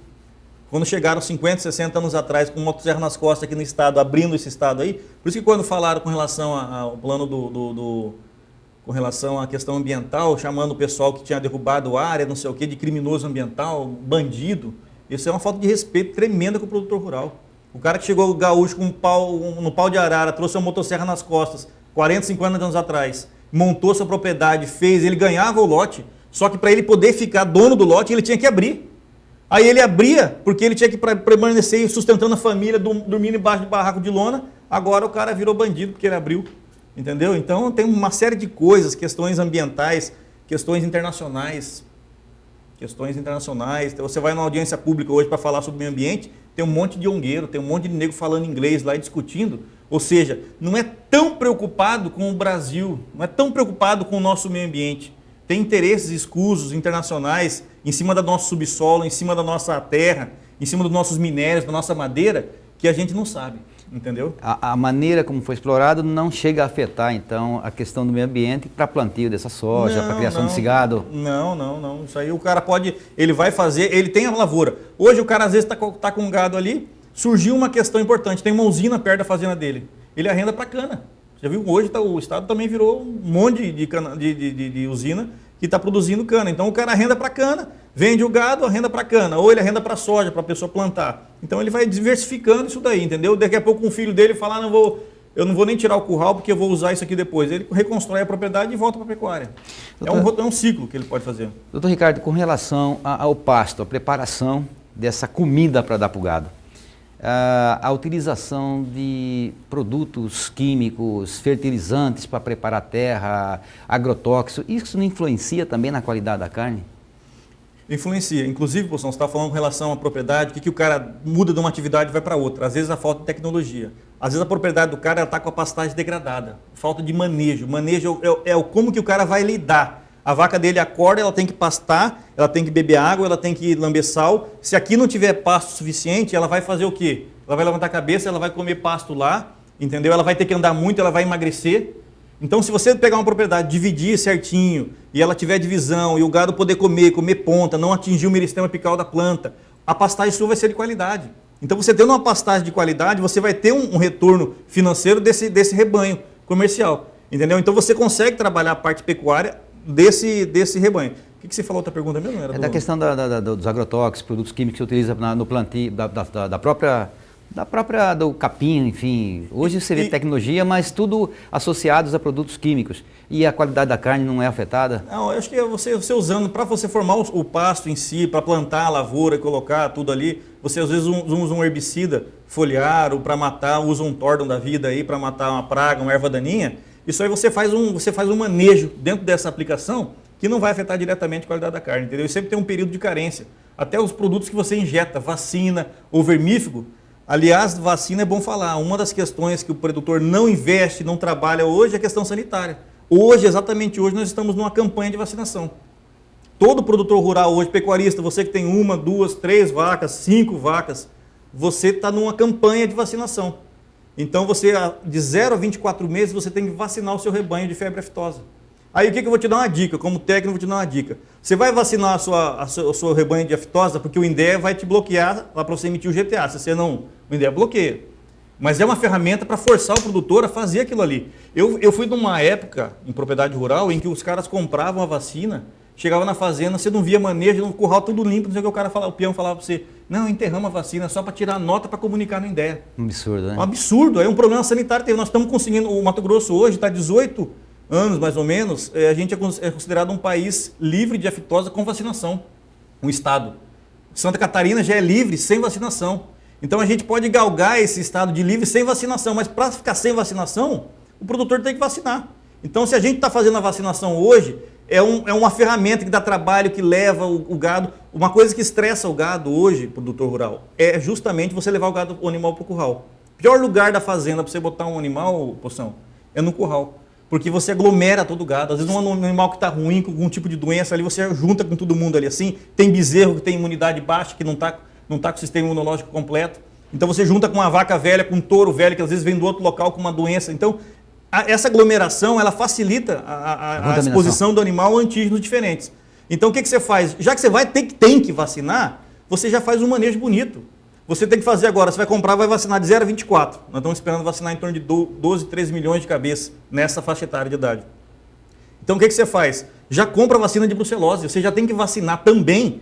Quando chegaram 50, 60 anos atrás com motosserra nas costas aqui no estado, abrindo esse estado aí, por isso que quando falaram com relação ao plano com relação à questão ambiental, chamando o pessoal que tinha derrubado área, não sei o que, de criminoso ambiental, bandido, isso é uma falta de respeito tremenda com o produtor rural. O cara que chegou gaúcho com no pau de arara, trouxe uma motosserra nas costas, 40, 50 anos atrás, montou sua propriedade, ele ganhava o lote, só que para ele poder ficar dono do lote, ele tinha que abrir. Aí ele abria, porque ele tinha que permanecer sustentando a família, dormindo embaixo de barraco de lona. Agora o cara virou bandido porque ele abriu, entendeu? Então tem uma série de coisas, questões ambientais, questões internacionais. Você vai numa audiência pública hoje para falar sobre o meio ambiente, tem um monte de ongueiro, tem um monte de nego falando inglês lá e discutindo. Ou seja, não é tão preocupado com o Brasil, não é tão preocupado com o nosso meio ambiente. Tem interesses escusos internacionais em cima do nosso subsolo, em cima da nossa terra, em cima dos nossos minérios, da nossa madeira, que a gente não sabe, entendeu? A maneira como foi explorado não chega a afetar, então, a questão do meio ambiente para plantio dessa soja, para criação desse gado? Não. Isso aí o cara ele vai fazer, ele tem a lavoura. Hoje o cara às vezes está com um gado ali, surgiu uma questão importante, tem uma usina perto da fazenda dele, ele arrenda para cana. Já viu? Hoje o estado também virou um monte de usina que está produzindo cana. Então o cara arrenda para cana, vende o gado, arrenda para cana, ou ele arrenda para soja, para a pessoa plantar. Então ele vai diversificando isso daí, entendeu? Daqui a pouco um filho dele fala, eu não vou nem tirar o curral porque eu vou usar isso aqui depois. Ele reconstrói a propriedade e volta para a pecuária. É um ciclo que ele pode fazer. Doutor Ricardo, com relação ao pasto, a preparação dessa comida para dar para o gado, a utilização de produtos químicos, fertilizantes para preparar a terra, agrotóxicos, isso não influencia também na qualidade da carne? Influencia. Inclusive, Poção, você está falando com relação à propriedade, que o cara muda de uma atividade e vai para outra. Às vezes a falta de tecnologia. Às vezes a propriedade do cara está com a pastagem degradada. Falta de manejo. Manejo é como que o cara vai lidar. A vaca dele acorda, ela tem que pastar, ela tem que beber água, ela tem que lamber sal. Se aqui não tiver pasto suficiente, ela vai fazer o quê? Ela vai levantar a cabeça, ela vai comer pasto lá, entendeu? Ela vai ter que andar muito, ela vai emagrecer. Então, se você pegar uma propriedade, dividir certinho, e ela tiver divisão, e o gado poder comer ponta, não atingir o meristema apical da planta, a pastagem sua vai ser de qualidade. Então, você tendo uma pastagem de qualidade, você vai ter um retorno financeiro desse rebanho comercial, entendeu? Então, você consegue trabalhar a parte pecuária desse rebanho. O que você falou outra pergunta mesmo? Era da questão dos agrotóxicos, produtos químicos que você utiliza no plantio, do capim, enfim. Hoje você vê tecnologia, mas tudo associados a produtos químicos. E a qualidade da carne não é afetada? Não, eu acho que é você usando, para você formar o pasto em si, para plantar a lavoura e colocar tudo ali, você às vezes usa um herbicida foliar, para matar, usa um Tordon da vida aí para matar uma praga, uma erva daninha. Isso aí você faz um manejo dentro dessa aplicação que não vai afetar diretamente a qualidade da carne, entendeu? E sempre tem um período de carência. Até os produtos que você injeta, vacina ou vermífugo. Aliás, vacina é bom falar. Uma das questões que o produtor não investe, não trabalha hoje é a questão sanitária. Hoje, exatamente hoje, nós estamos numa campanha de vacinação. Todo produtor rural hoje, pecuarista, você que tem 1, 2, 3 vacas, 5 vacas, você está numa campanha de vacinação. Então, você, de 0 a 24 meses, você tem que vacinar o seu rebanho de febre aftosa. Aí, o que eu vou te dar uma dica? Como técnico, eu vou te dar uma dica. Você vai vacinar o seu rebanho de aftosa, porque o INDEA vai te bloquear lá para você emitir o GTA. Se você não, o INDEA bloqueia. Mas é uma ferramenta para forçar o produtor a fazer aquilo ali. Eu fui numa época, em propriedade rural, em que os caras compravam a vacina, chegava na fazenda, você não via manejo, no curral tudo limpo, não sei o que o peão falava para você. Não, enterramos a vacina só para tirar a nota para comunicar no INDEA. Um absurdo, né? Um absurdo, é um problema sanitário. Nós estamos conseguindo, o Mato Grosso hoje está 18 anos mais ou menos, a gente é considerado um país livre de aftosa com vacinação, um estado. Santa Catarina já é livre sem vacinação. Então a gente pode galgar esse estado de livre sem vacinação, mas para ficar sem vacinação, o produtor tem que vacinar. Então se a gente está fazendo a vacinação hoje, é uma ferramenta que dá trabalho, que leva o gado. Uma coisa que estressa o gado hoje, produtor rural, é justamente você levar o animal para o curral. O pior lugar da fazenda para você botar um animal, Poção, é no curral. Porque você aglomera todo o gado. Às vezes um animal que está ruim, com algum tipo de doença ali, você junta com todo mundo ali assim. Tem bezerro que tem imunidade baixa, que não está com o sistema imunológico completo. Então você junta com uma vaca velha, com um touro velho, que às vezes vem do outro local com uma doença. Então essa aglomeração, ela facilita a exposição do animal a antígenos diferentes. Então o que você faz? Já que você tem que vacinar, você já faz um manejo bonito. Você tem que fazer agora, você vai comprar, vai vacinar de 0 a 24. Nós estamos esperando vacinar em torno de 12, 13 milhões de cabeças nessa faixa etária de idade. Então o que você faz? Já compra a vacina de brucelose, você já tem que vacinar também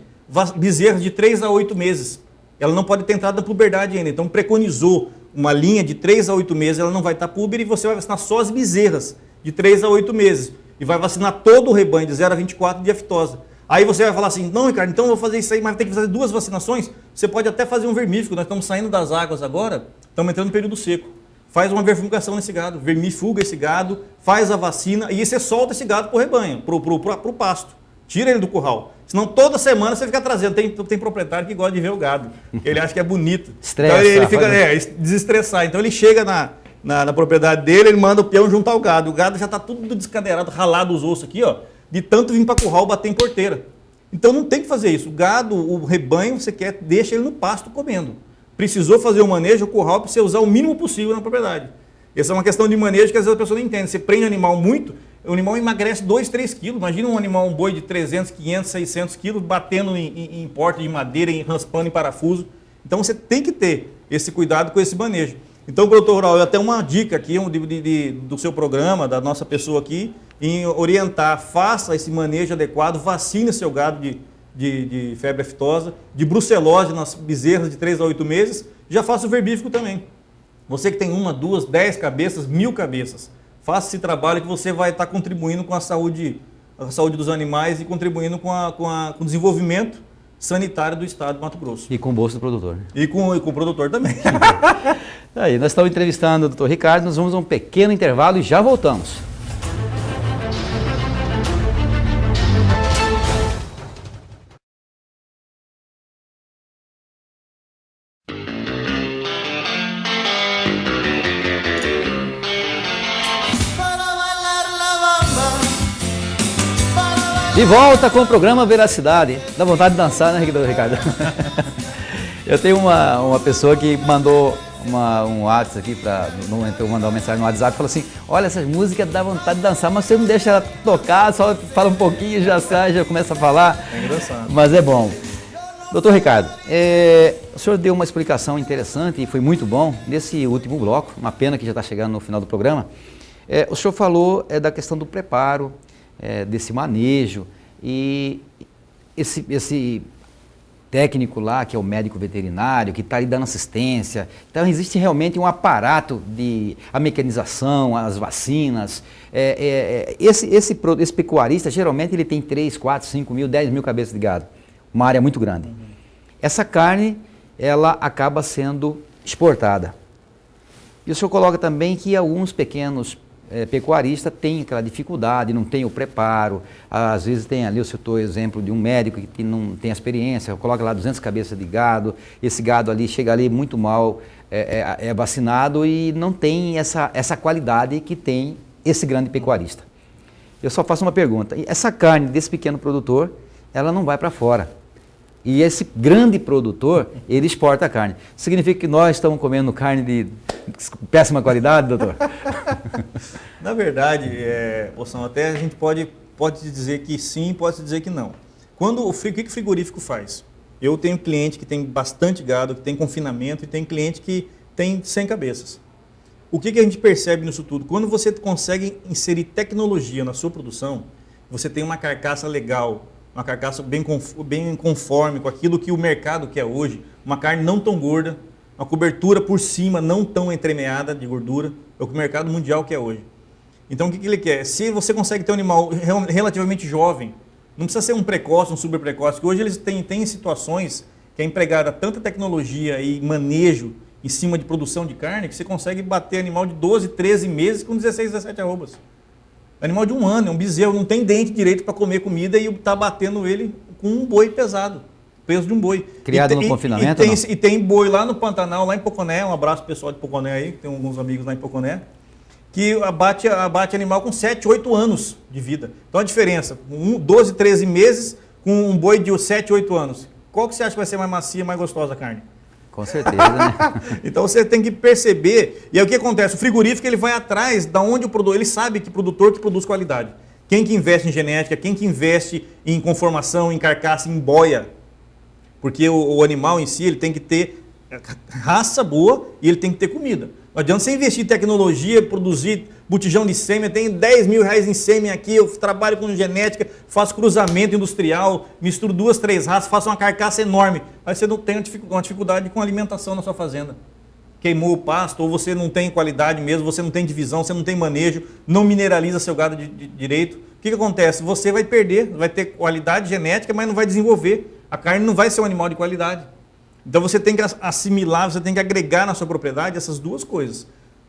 bezerros de 3 a 8 meses. Ela não pode ter entrado na puberdade ainda, então preconizou uma linha de 3 a 8 meses, ela não vai estar púber e você vai vacinar só as bezerras de 3 a 8 meses. E vai vacinar todo o rebanho de 0 a 24 de aftosa. Aí você vai falar assim, não, Ricardo, então eu vou fazer isso aí, mas tem que fazer 2 vacinações. Você pode até fazer um vermífugo, nós estamos saindo das águas agora, estamos entrando no período seco. Faz uma vermifugação nesse gado, vermifuga esse gado, faz a vacina e você solta esse gado para o rebanho, para o pasto. Tira ele do curral. Senão toda semana você fica trazendo. Tem proprietário que gosta de ver o gado, ele acha que é bonito. Estressa, então ele fica desestressar. Então ele chega na propriedade dele, ele manda o peão juntar o gado já está tudo descadeirado, ralado os ossos aqui, ó. De tanto vir para curral bater em porteira. Então não tem que fazer isso. O gado, o rebanho, deixa ele no pasto comendo. Precisou fazer o manejo, o curral, para você usar o mínimo possível na propriedade. Essa é uma questão de manejo que às vezes a pessoa não entende. Você prende o animal muito, o animal emagrece 2, 3 quilos. Imagina um boi de 300, 500, 600 quilos batendo em porta de madeira, raspando em parafuso. Então você tem que ter esse cuidado com esse manejo. Então, produtor rural, até uma dica aqui do seu programa, da nossa pessoa aqui, em orientar, faça esse manejo adequado, vacine seu gado de febre aftosa, de brucelose nas bezerras de 3 a 8 meses, já faça o vermífugo também. Você que tem 1, 2, 10 cabeças, 1000 cabeças, faça esse trabalho que você vai estar contribuindo com a saúde dos animais e contribuindo com o desenvolvimento sanitário do estado de Mato Grosso. E com o bolso do produtor. E com o produtor também. Aí, nós estamos entrevistando o Dr. Ricardo, nós vamos a um pequeno intervalo e já voltamos. De volta com o programa Veracidade. Dá vontade de dançar, né, Ricardo? Eu tenho uma pessoa que mandou um WhatsApp aqui, mandou uma mensagem no WhatsApp e falou assim: olha, essas músicas dá vontade de dançar, mas você não deixa ela tocar, só fala um pouquinho e já sai, já começa a falar. É engraçado. Mas é bom. Doutor Ricardo, o senhor deu uma explicação interessante e foi muito bom nesse último bloco, uma pena que já está chegando no final do programa. O senhor falou da questão do preparo, desse manejo, e esse técnico lá, que é o médico veterinário, que está ali dando assistência. Então existe realmente um aparato a mecanização, as vacinas. Esse pecuarista, geralmente ele tem 3, 4, 5 mil, 10 mil cabeças de gado, uma área muito grande. Essa carne, ela acaba sendo exportada. E o senhor coloca também que alguns pequenos pecuaristas têm aquela dificuldade, não tem o preparo, às vezes tem ali, eu citou o exemplo de um médico que não tem experiência, coloca lá 200 cabeças de gado, esse gado ali chega ali muito mal vacinado e não tem essa qualidade que tem esse grande pecuarista. Eu só faço uma pergunta: essa carne desse pequeno produtor, ela não vai para fora. E esse grande produtor, ele exporta a carne. Significa que nós estamos comendo carne de péssima qualidade, doutor? Na verdade, Moção, até a gente pode dizer que sim, pode dizer que não. O que o frigorífico faz? Eu tenho cliente que tem bastante gado, que tem confinamento, e tem cliente que tem 100 cabeças. O que a gente percebe nisso tudo? Quando você consegue inserir tecnologia na sua produção, você tem uma carcaça legal, uma carcaça bem conforme com aquilo que o mercado quer hoje, uma carne não tão gorda, uma cobertura por cima não tão entremeada de gordura, é o que o mercado mundial quer hoje. Então o que ele quer? Se você consegue ter um animal relativamente jovem, não precisa ser um precoce, um super precoce, que hoje eles têm situações que é empregada tanta tecnologia e manejo em cima de produção de carne, que você consegue bater animal de 12, 13 meses com 16, 17 arrobas. Animal de 1 ano, é um bezerro, não tem dente direito para comer comida e está batendo ele com um boi pesado, peso de um boi. Criado no confinamento? E tem boi lá no Pantanal, lá em Poconé, um abraço pessoal de Poconé aí, tem alguns amigos lá em Poconé, que abate animal com 7, 8 anos de vida. Então a diferença, 12, 13 meses com um boi de 7, 8 anos. Qual que você acha que vai ser mais macia, mais gostosa a carne? Com certeza, né? Então você tem que perceber, e aí o que acontece? O frigorífico ele vai atrás da onde o produtor, ele sabe que produtor que produz qualidade. Quem que investe em genética, quem que investe em conformação, em carcaça, em boia. Porque o animal em si, ele tem que ter raça boa e ele tem que ter comida. Não adianta você investir em tecnologia, produzir botijão de sêmen, eu tenho 10 mil reais em sêmen aqui, eu trabalho com genética, faço cruzamento industrial, misturo 2, 3 raças, faço uma carcaça enorme. Aí você não tem uma dificuldade com alimentação na sua fazenda. Queimou o pasto, ou você não tem qualidade mesmo, você não tem divisão, você não tem manejo, não mineraliza seu gado de direito. O que acontece? Você vai perder, vai ter qualidade genética, mas não vai desenvolver. A carne não vai ser um animal de qualidade. Então você tem que assimilar, você tem que agregar na sua propriedade essas duas coisas.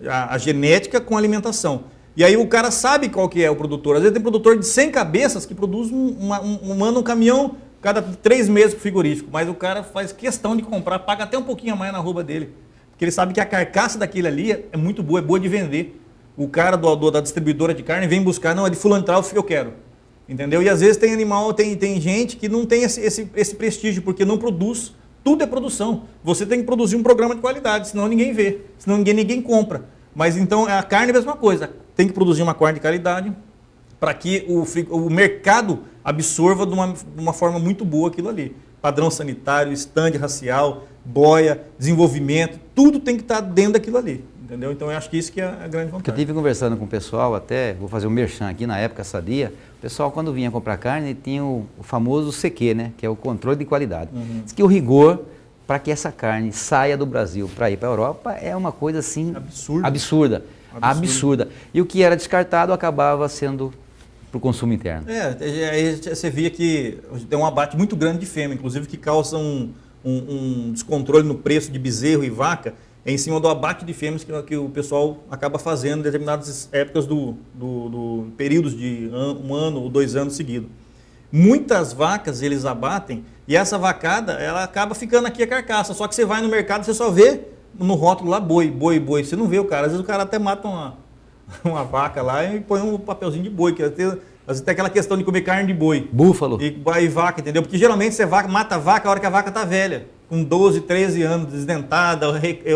A genética com a alimentação. E aí o cara sabe qual que é o produtor. Às vezes tem produtor de 100 cabeças que produz manda um caminhão cada 3 meses para o frigorífico. Mas o cara faz questão de comprar, paga até um pouquinho a mais na arroba dele. Porque ele sabe que a carcaça daquele ali é muito boa, é boa de vender. O cara da distribuidora de carne vem buscar, não, é de fulano tal, eu quero. Entendeu? E às vezes tem animal, tem gente que não tem esse prestígio, porque não produz. Tudo é produção. Você tem que produzir um programa de qualidade, senão ninguém vê, senão ninguém compra. Mas então a carne é a mesma coisa. Tem que produzir uma carne de qualidade para que o mercado absorva de uma forma muito boa aquilo ali. Padrão sanitário, estande racial, boia, desenvolvimento, tudo tem que estar dentro daquilo ali. Entendeu? Então eu acho que isso que é a grande vantagem. Eu estive conversando com o pessoal, até vou fazer um merchan aqui na época Sadia. O pessoal, quando vinha comprar carne, tinha o famoso CQ, né? Que é o controle de qualidade. Diz que o rigor para que essa carne saia do Brasil para ir para a Europa é uma coisa assim absurda. E o que era descartado acabava sendo para o consumo interno. Aí você via que tem um abate muito grande de fêmea, inclusive que causa um descontrole no preço de bezerro e vaca, em cima do abate de fêmeas que o pessoal acaba fazendo em determinadas épocas do períodos de 1 ano ou 2 anos seguidos. Muitas vacas eles abatem e essa vacada ela acaba ficando aqui a carcaça, só que você vai no mercado e você só vê no rótulo lá boi, você não vê o cara. Às vezes o cara até mata uma vaca lá e põe um papelzinho de boi, que Às vezes tem aquela questão de comer carne de boi. Búfalo. E vaca, entendeu? Porque geralmente você mata a vaca a hora que a vaca está velha. Com 12, 13 anos, desdentada,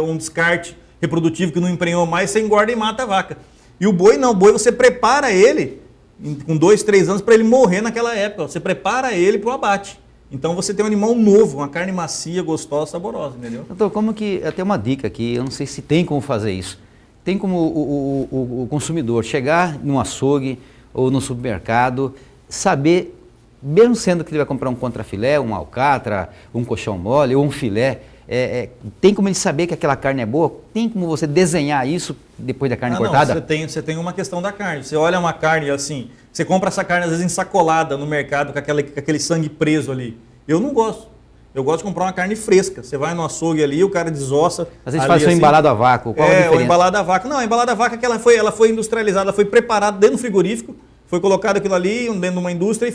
um descarte reprodutivo que não emprenhou mais, você engorda e mata a vaca. E o boi não, o boi você prepara ele com 2, 3 anos para ele morrer naquela época. Você prepara ele para o abate. Então você tem um animal novo, uma carne macia, gostosa, saborosa, entendeu? Doutor, como que, eu tenho uma dica aqui, eu não sei se tem como fazer isso. Tem como o consumidor chegar num açougue ou no supermercado, saber, mesmo sendo que ele vai comprar um contrafilé, um alcatra, um colchão mole ou um filé, tem como ele saber que aquela carne é boa? Tem como você desenhar isso depois da carne cortada? Não, você tem uma questão da carne. Você olha uma carne assim, você compra essa carne às vezes ensacolada no mercado com aquele sangue preso ali. Eu não gosto. Eu gosto de comprar uma carne fresca. Você vai no açougue ali, o cara desossa. Às vezes faz assim, embalado a vácuo. Qual a diferença? O embalado a vácuo. Não, a embalada a vácuo é que ela foi industrializada, ela foi preparada dentro do frigorífico, foi colocado aquilo ali dentro de uma indústria e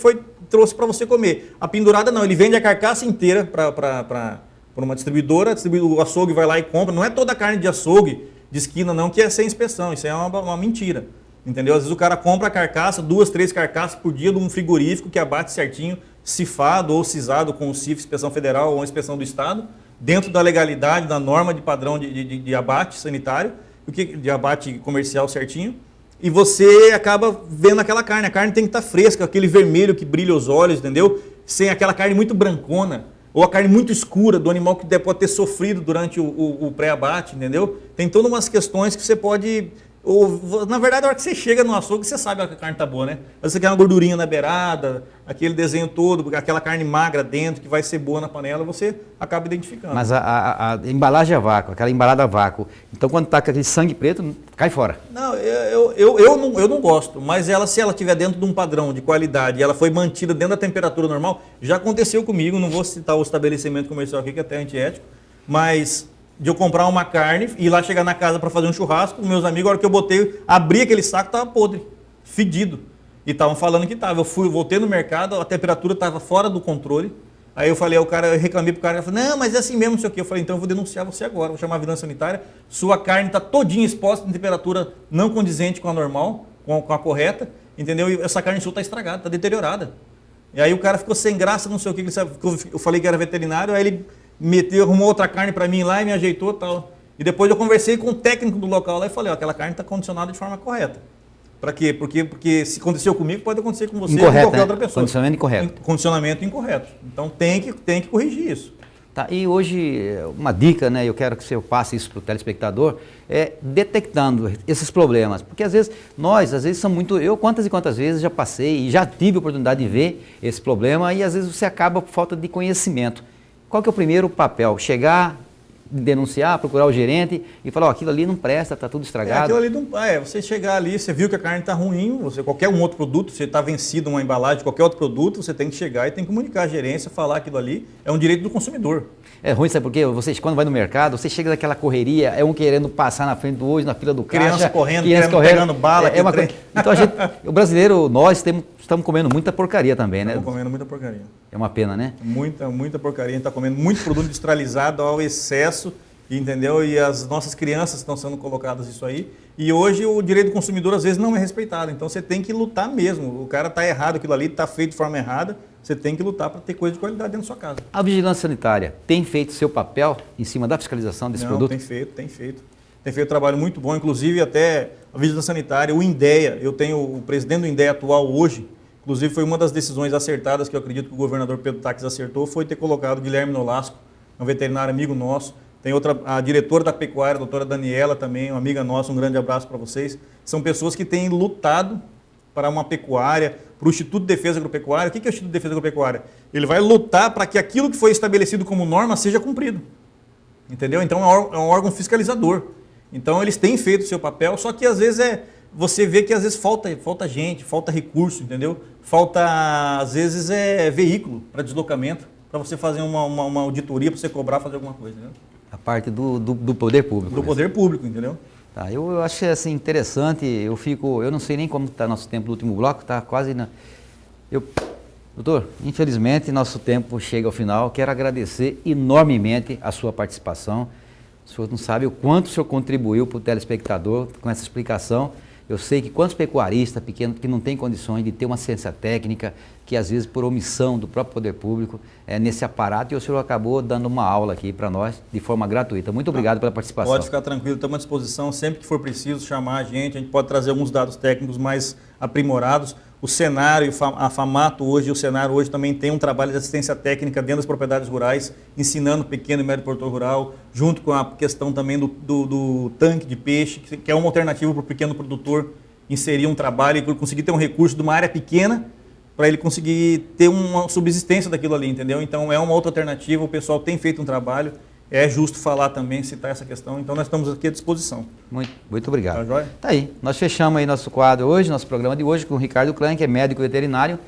trouxe para você comer. A pendurada não, ele vende a carcaça inteira para uma distribuidora, o açougue vai lá e compra. Não é toda carne de açougue, de esquina não, que é sem inspeção. Isso é uma mentira. Entendeu? Às vezes o cara compra a carcaça, 2, 3 carcaças por dia de um frigorífico que abate certinho, cifado ou cisado com o CIF, Inspeção Federal ou Inspeção do Estado, dentro da legalidade, da norma de padrão de abate sanitário, de abate comercial certinho, e você acaba vendo aquela carne. A carne tem que estar fresca, aquele vermelho que brilha os olhos, entendeu? Sem aquela carne muito brancona, ou a carne muito escura do animal que pode ter sofrido durante o pré-abate, entendeu? Tem todas umas questões que você pode... na verdade, a hora que você chega no açougue, você sabe que a carne está boa, né? Às vezes você quer uma gordurinha na beirada, aquele desenho todo, aquela carne magra dentro, que vai ser boa na panela, você acaba identificando. Mas a embalagem a vácuo, aquela embalada a vácuo, então quando está com aquele sangue preto, cai fora. Não, eu não gosto, mas se ela estiver dentro de um padrão de qualidade e ela foi mantida dentro da temperatura normal, já aconteceu comigo, não vou citar o estabelecimento comercial aqui, que é até antiético, mas... de eu comprar uma carne e ir lá chegar na casa para fazer um churrasco, com meus amigos, a hora que eu botei, abri aquele saco, estava podre, fedido. E estavam falando que estava. Voltei no mercado, a temperatura estava fora do controle. Aí eu falei, eu reclamei pro cara, ele falou, não, mas é assim mesmo, não sei o quê. Eu falei, então eu vou denunciar você agora, vou chamar a vigilância sanitária, sua carne está todinha exposta em temperatura não condizente com a normal, com a correta, entendeu? E essa carne sua está estragada, está deteriorada. E aí o cara ficou sem graça, não sei o quê, eu falei que era veterinário, aí ele arrumou outra carne para mim lá e me ajeitou e tal. E depois eu conversei com o técnico do local lá e falei, ó, aquela carne está condicionada de forma correta. Para quê? Porque se aconteceu comigo, pode acontecer com você ou com qualquer outra pessoa. Condicionamento incorreto. Condicionamento incorreto. Então tem que corrigir isso. Tá, e hoje, uma dica, né, eu quero que você passe isso para o telespectador, é detectando esses problemas. Porque às vezes, quantas e quantas vezes já passei e já tive a oportunidade de ver esse problema e às vezes você acaba por falta de conhecimento. Qual que é o primeiro papel? Chegar, denunciar, procurar o gerente e falar, ó, aquilo ali não presta, está tudo estragado. Aquilo ali não, você chegar ali, você viu que a carne está ruim, qualquer um outro produto, você está vencido uma embalagem de qualquer outro produto, você tem que chegar e tem que comunicar à gerência, falar aquilo ali, é um direito do consumidor. É ruim, sabe por quê? Vocês, quando vai no mercado, você chega daquela correria, é um querendo passar na frente do outro, na fila do caixa. Criança correndo, pegando bala. Então o brasileiro, nós estamos comendo muita porcaria também, né? Estamos comendo muita porcaria. É uma pena, né? Muita porcaria, a gente está comendo muito produto industrializado ao excesso, entendeu? E as nossas crianças estão sendo colocadas isso aí. E hoje o direito do consumidor às vezes não é respeitado, então você tem que lutar mesmo. O cara está errado, aquilo ali está feito de forma errada, você tem que lutar para ter coisa de qualidade dentro da sua casa. A vigilância sanitária tem feito seu papel em cima da fiscalização desse produto? Tem feito. Tem feito um trabalho muito bom, inclusive até a vigilância sanitária, o INDEA, eu tenho o presidente do INDEA atual hoje, inclusive foi uma das decisões acertadas que eu acredito que o governador Pedro Taques acertou, foi ter colocado o Guilherme Nolasco, um veterinário amigo nosso. Tem a diretora da pecuária, a doutora Daniela também, uma amiga nossa, um grande abraço para vocês. São pessoas que têm lutado para uma pecuária, para o Instituto de Defesa Agropecuária. O que é o Instituto de Defesa Agropecuária? Ele vai lutar para que aquilo que foi estabelecido como norma seja cumprido. Entendeu? Então é um órgão fiscalizador. Então eles têm feito o seu papel, só que às vezes você vê que às vezes falta gente, falta recurso, entendeu? Falta, às vezes, veículo para deslocamento, para você fazer uma auditoria, para você cobrar, fazer alguma coisa, entendeu? A parte do poder público. Do poder público, entendeu? Tá, eu achei assim interessante, eu não sei nem como está nosso tempo no último bloco, está quase na... Doutor, infelizmente nosso tempo chega ao final, quero agradecer enormemente a sua participação. O senhor não sabe o quanto o senhor contribuiu para o telespectador com essa explicação Eu sei que quantos pecuaristas pequenos que não têm condições de ter uma ciência técnica, que às vezes por omissão do próprio poder público, nesse aparato, e o senhor acabou dando uma aula aqui para nós de forma gratuita. Muito obrigado pela participação. Pode ficar tranquilo, estamos à disposição, sempre que for preciso chamar a gente pode trazer alguns dados técnicos mais aprimorados. O Senar e a FAMATO hoje, o Senar hoje também tem um trabalho de assistência técnica dentro das propriedades rurais, ensinando o pequeno e médio produtor rural, junto com a questão também do tanque de peixe, que é uma alternativa para o pequeno produtor inserir um trabalho e conseguir ter um recurso de uma área pequena para ele conseguir ter uma subsistência daquilo ali, entendeu? Então é uma outra alternativa, o pessoal tem feito um trabalho, é justo falar também, citar essa questão, então nós estamos aqui à disposição. Muito obrigado. Tá joia? Tá aí, nós fechamos aí nosso quadro hoje, nosso programa de hoje com o Ricardo Klein, que é médico veterinário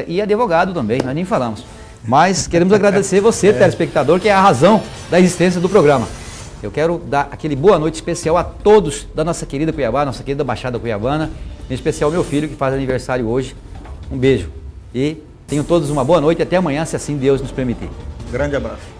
e advogado também, nós nem falamos. Mas queremos agradecer você, telespectador, que é a razão da existência do programa. Eu quero dar aquele boa noite especial a todos da nossa querida Cuiabá, nossa querida Baixada Cuiabana, em especial meu filho que faz aniversário hoje. Um beijo e tenham todos uma boa noite e até amanhã, se assim Deus nos permitir. Grande abraço.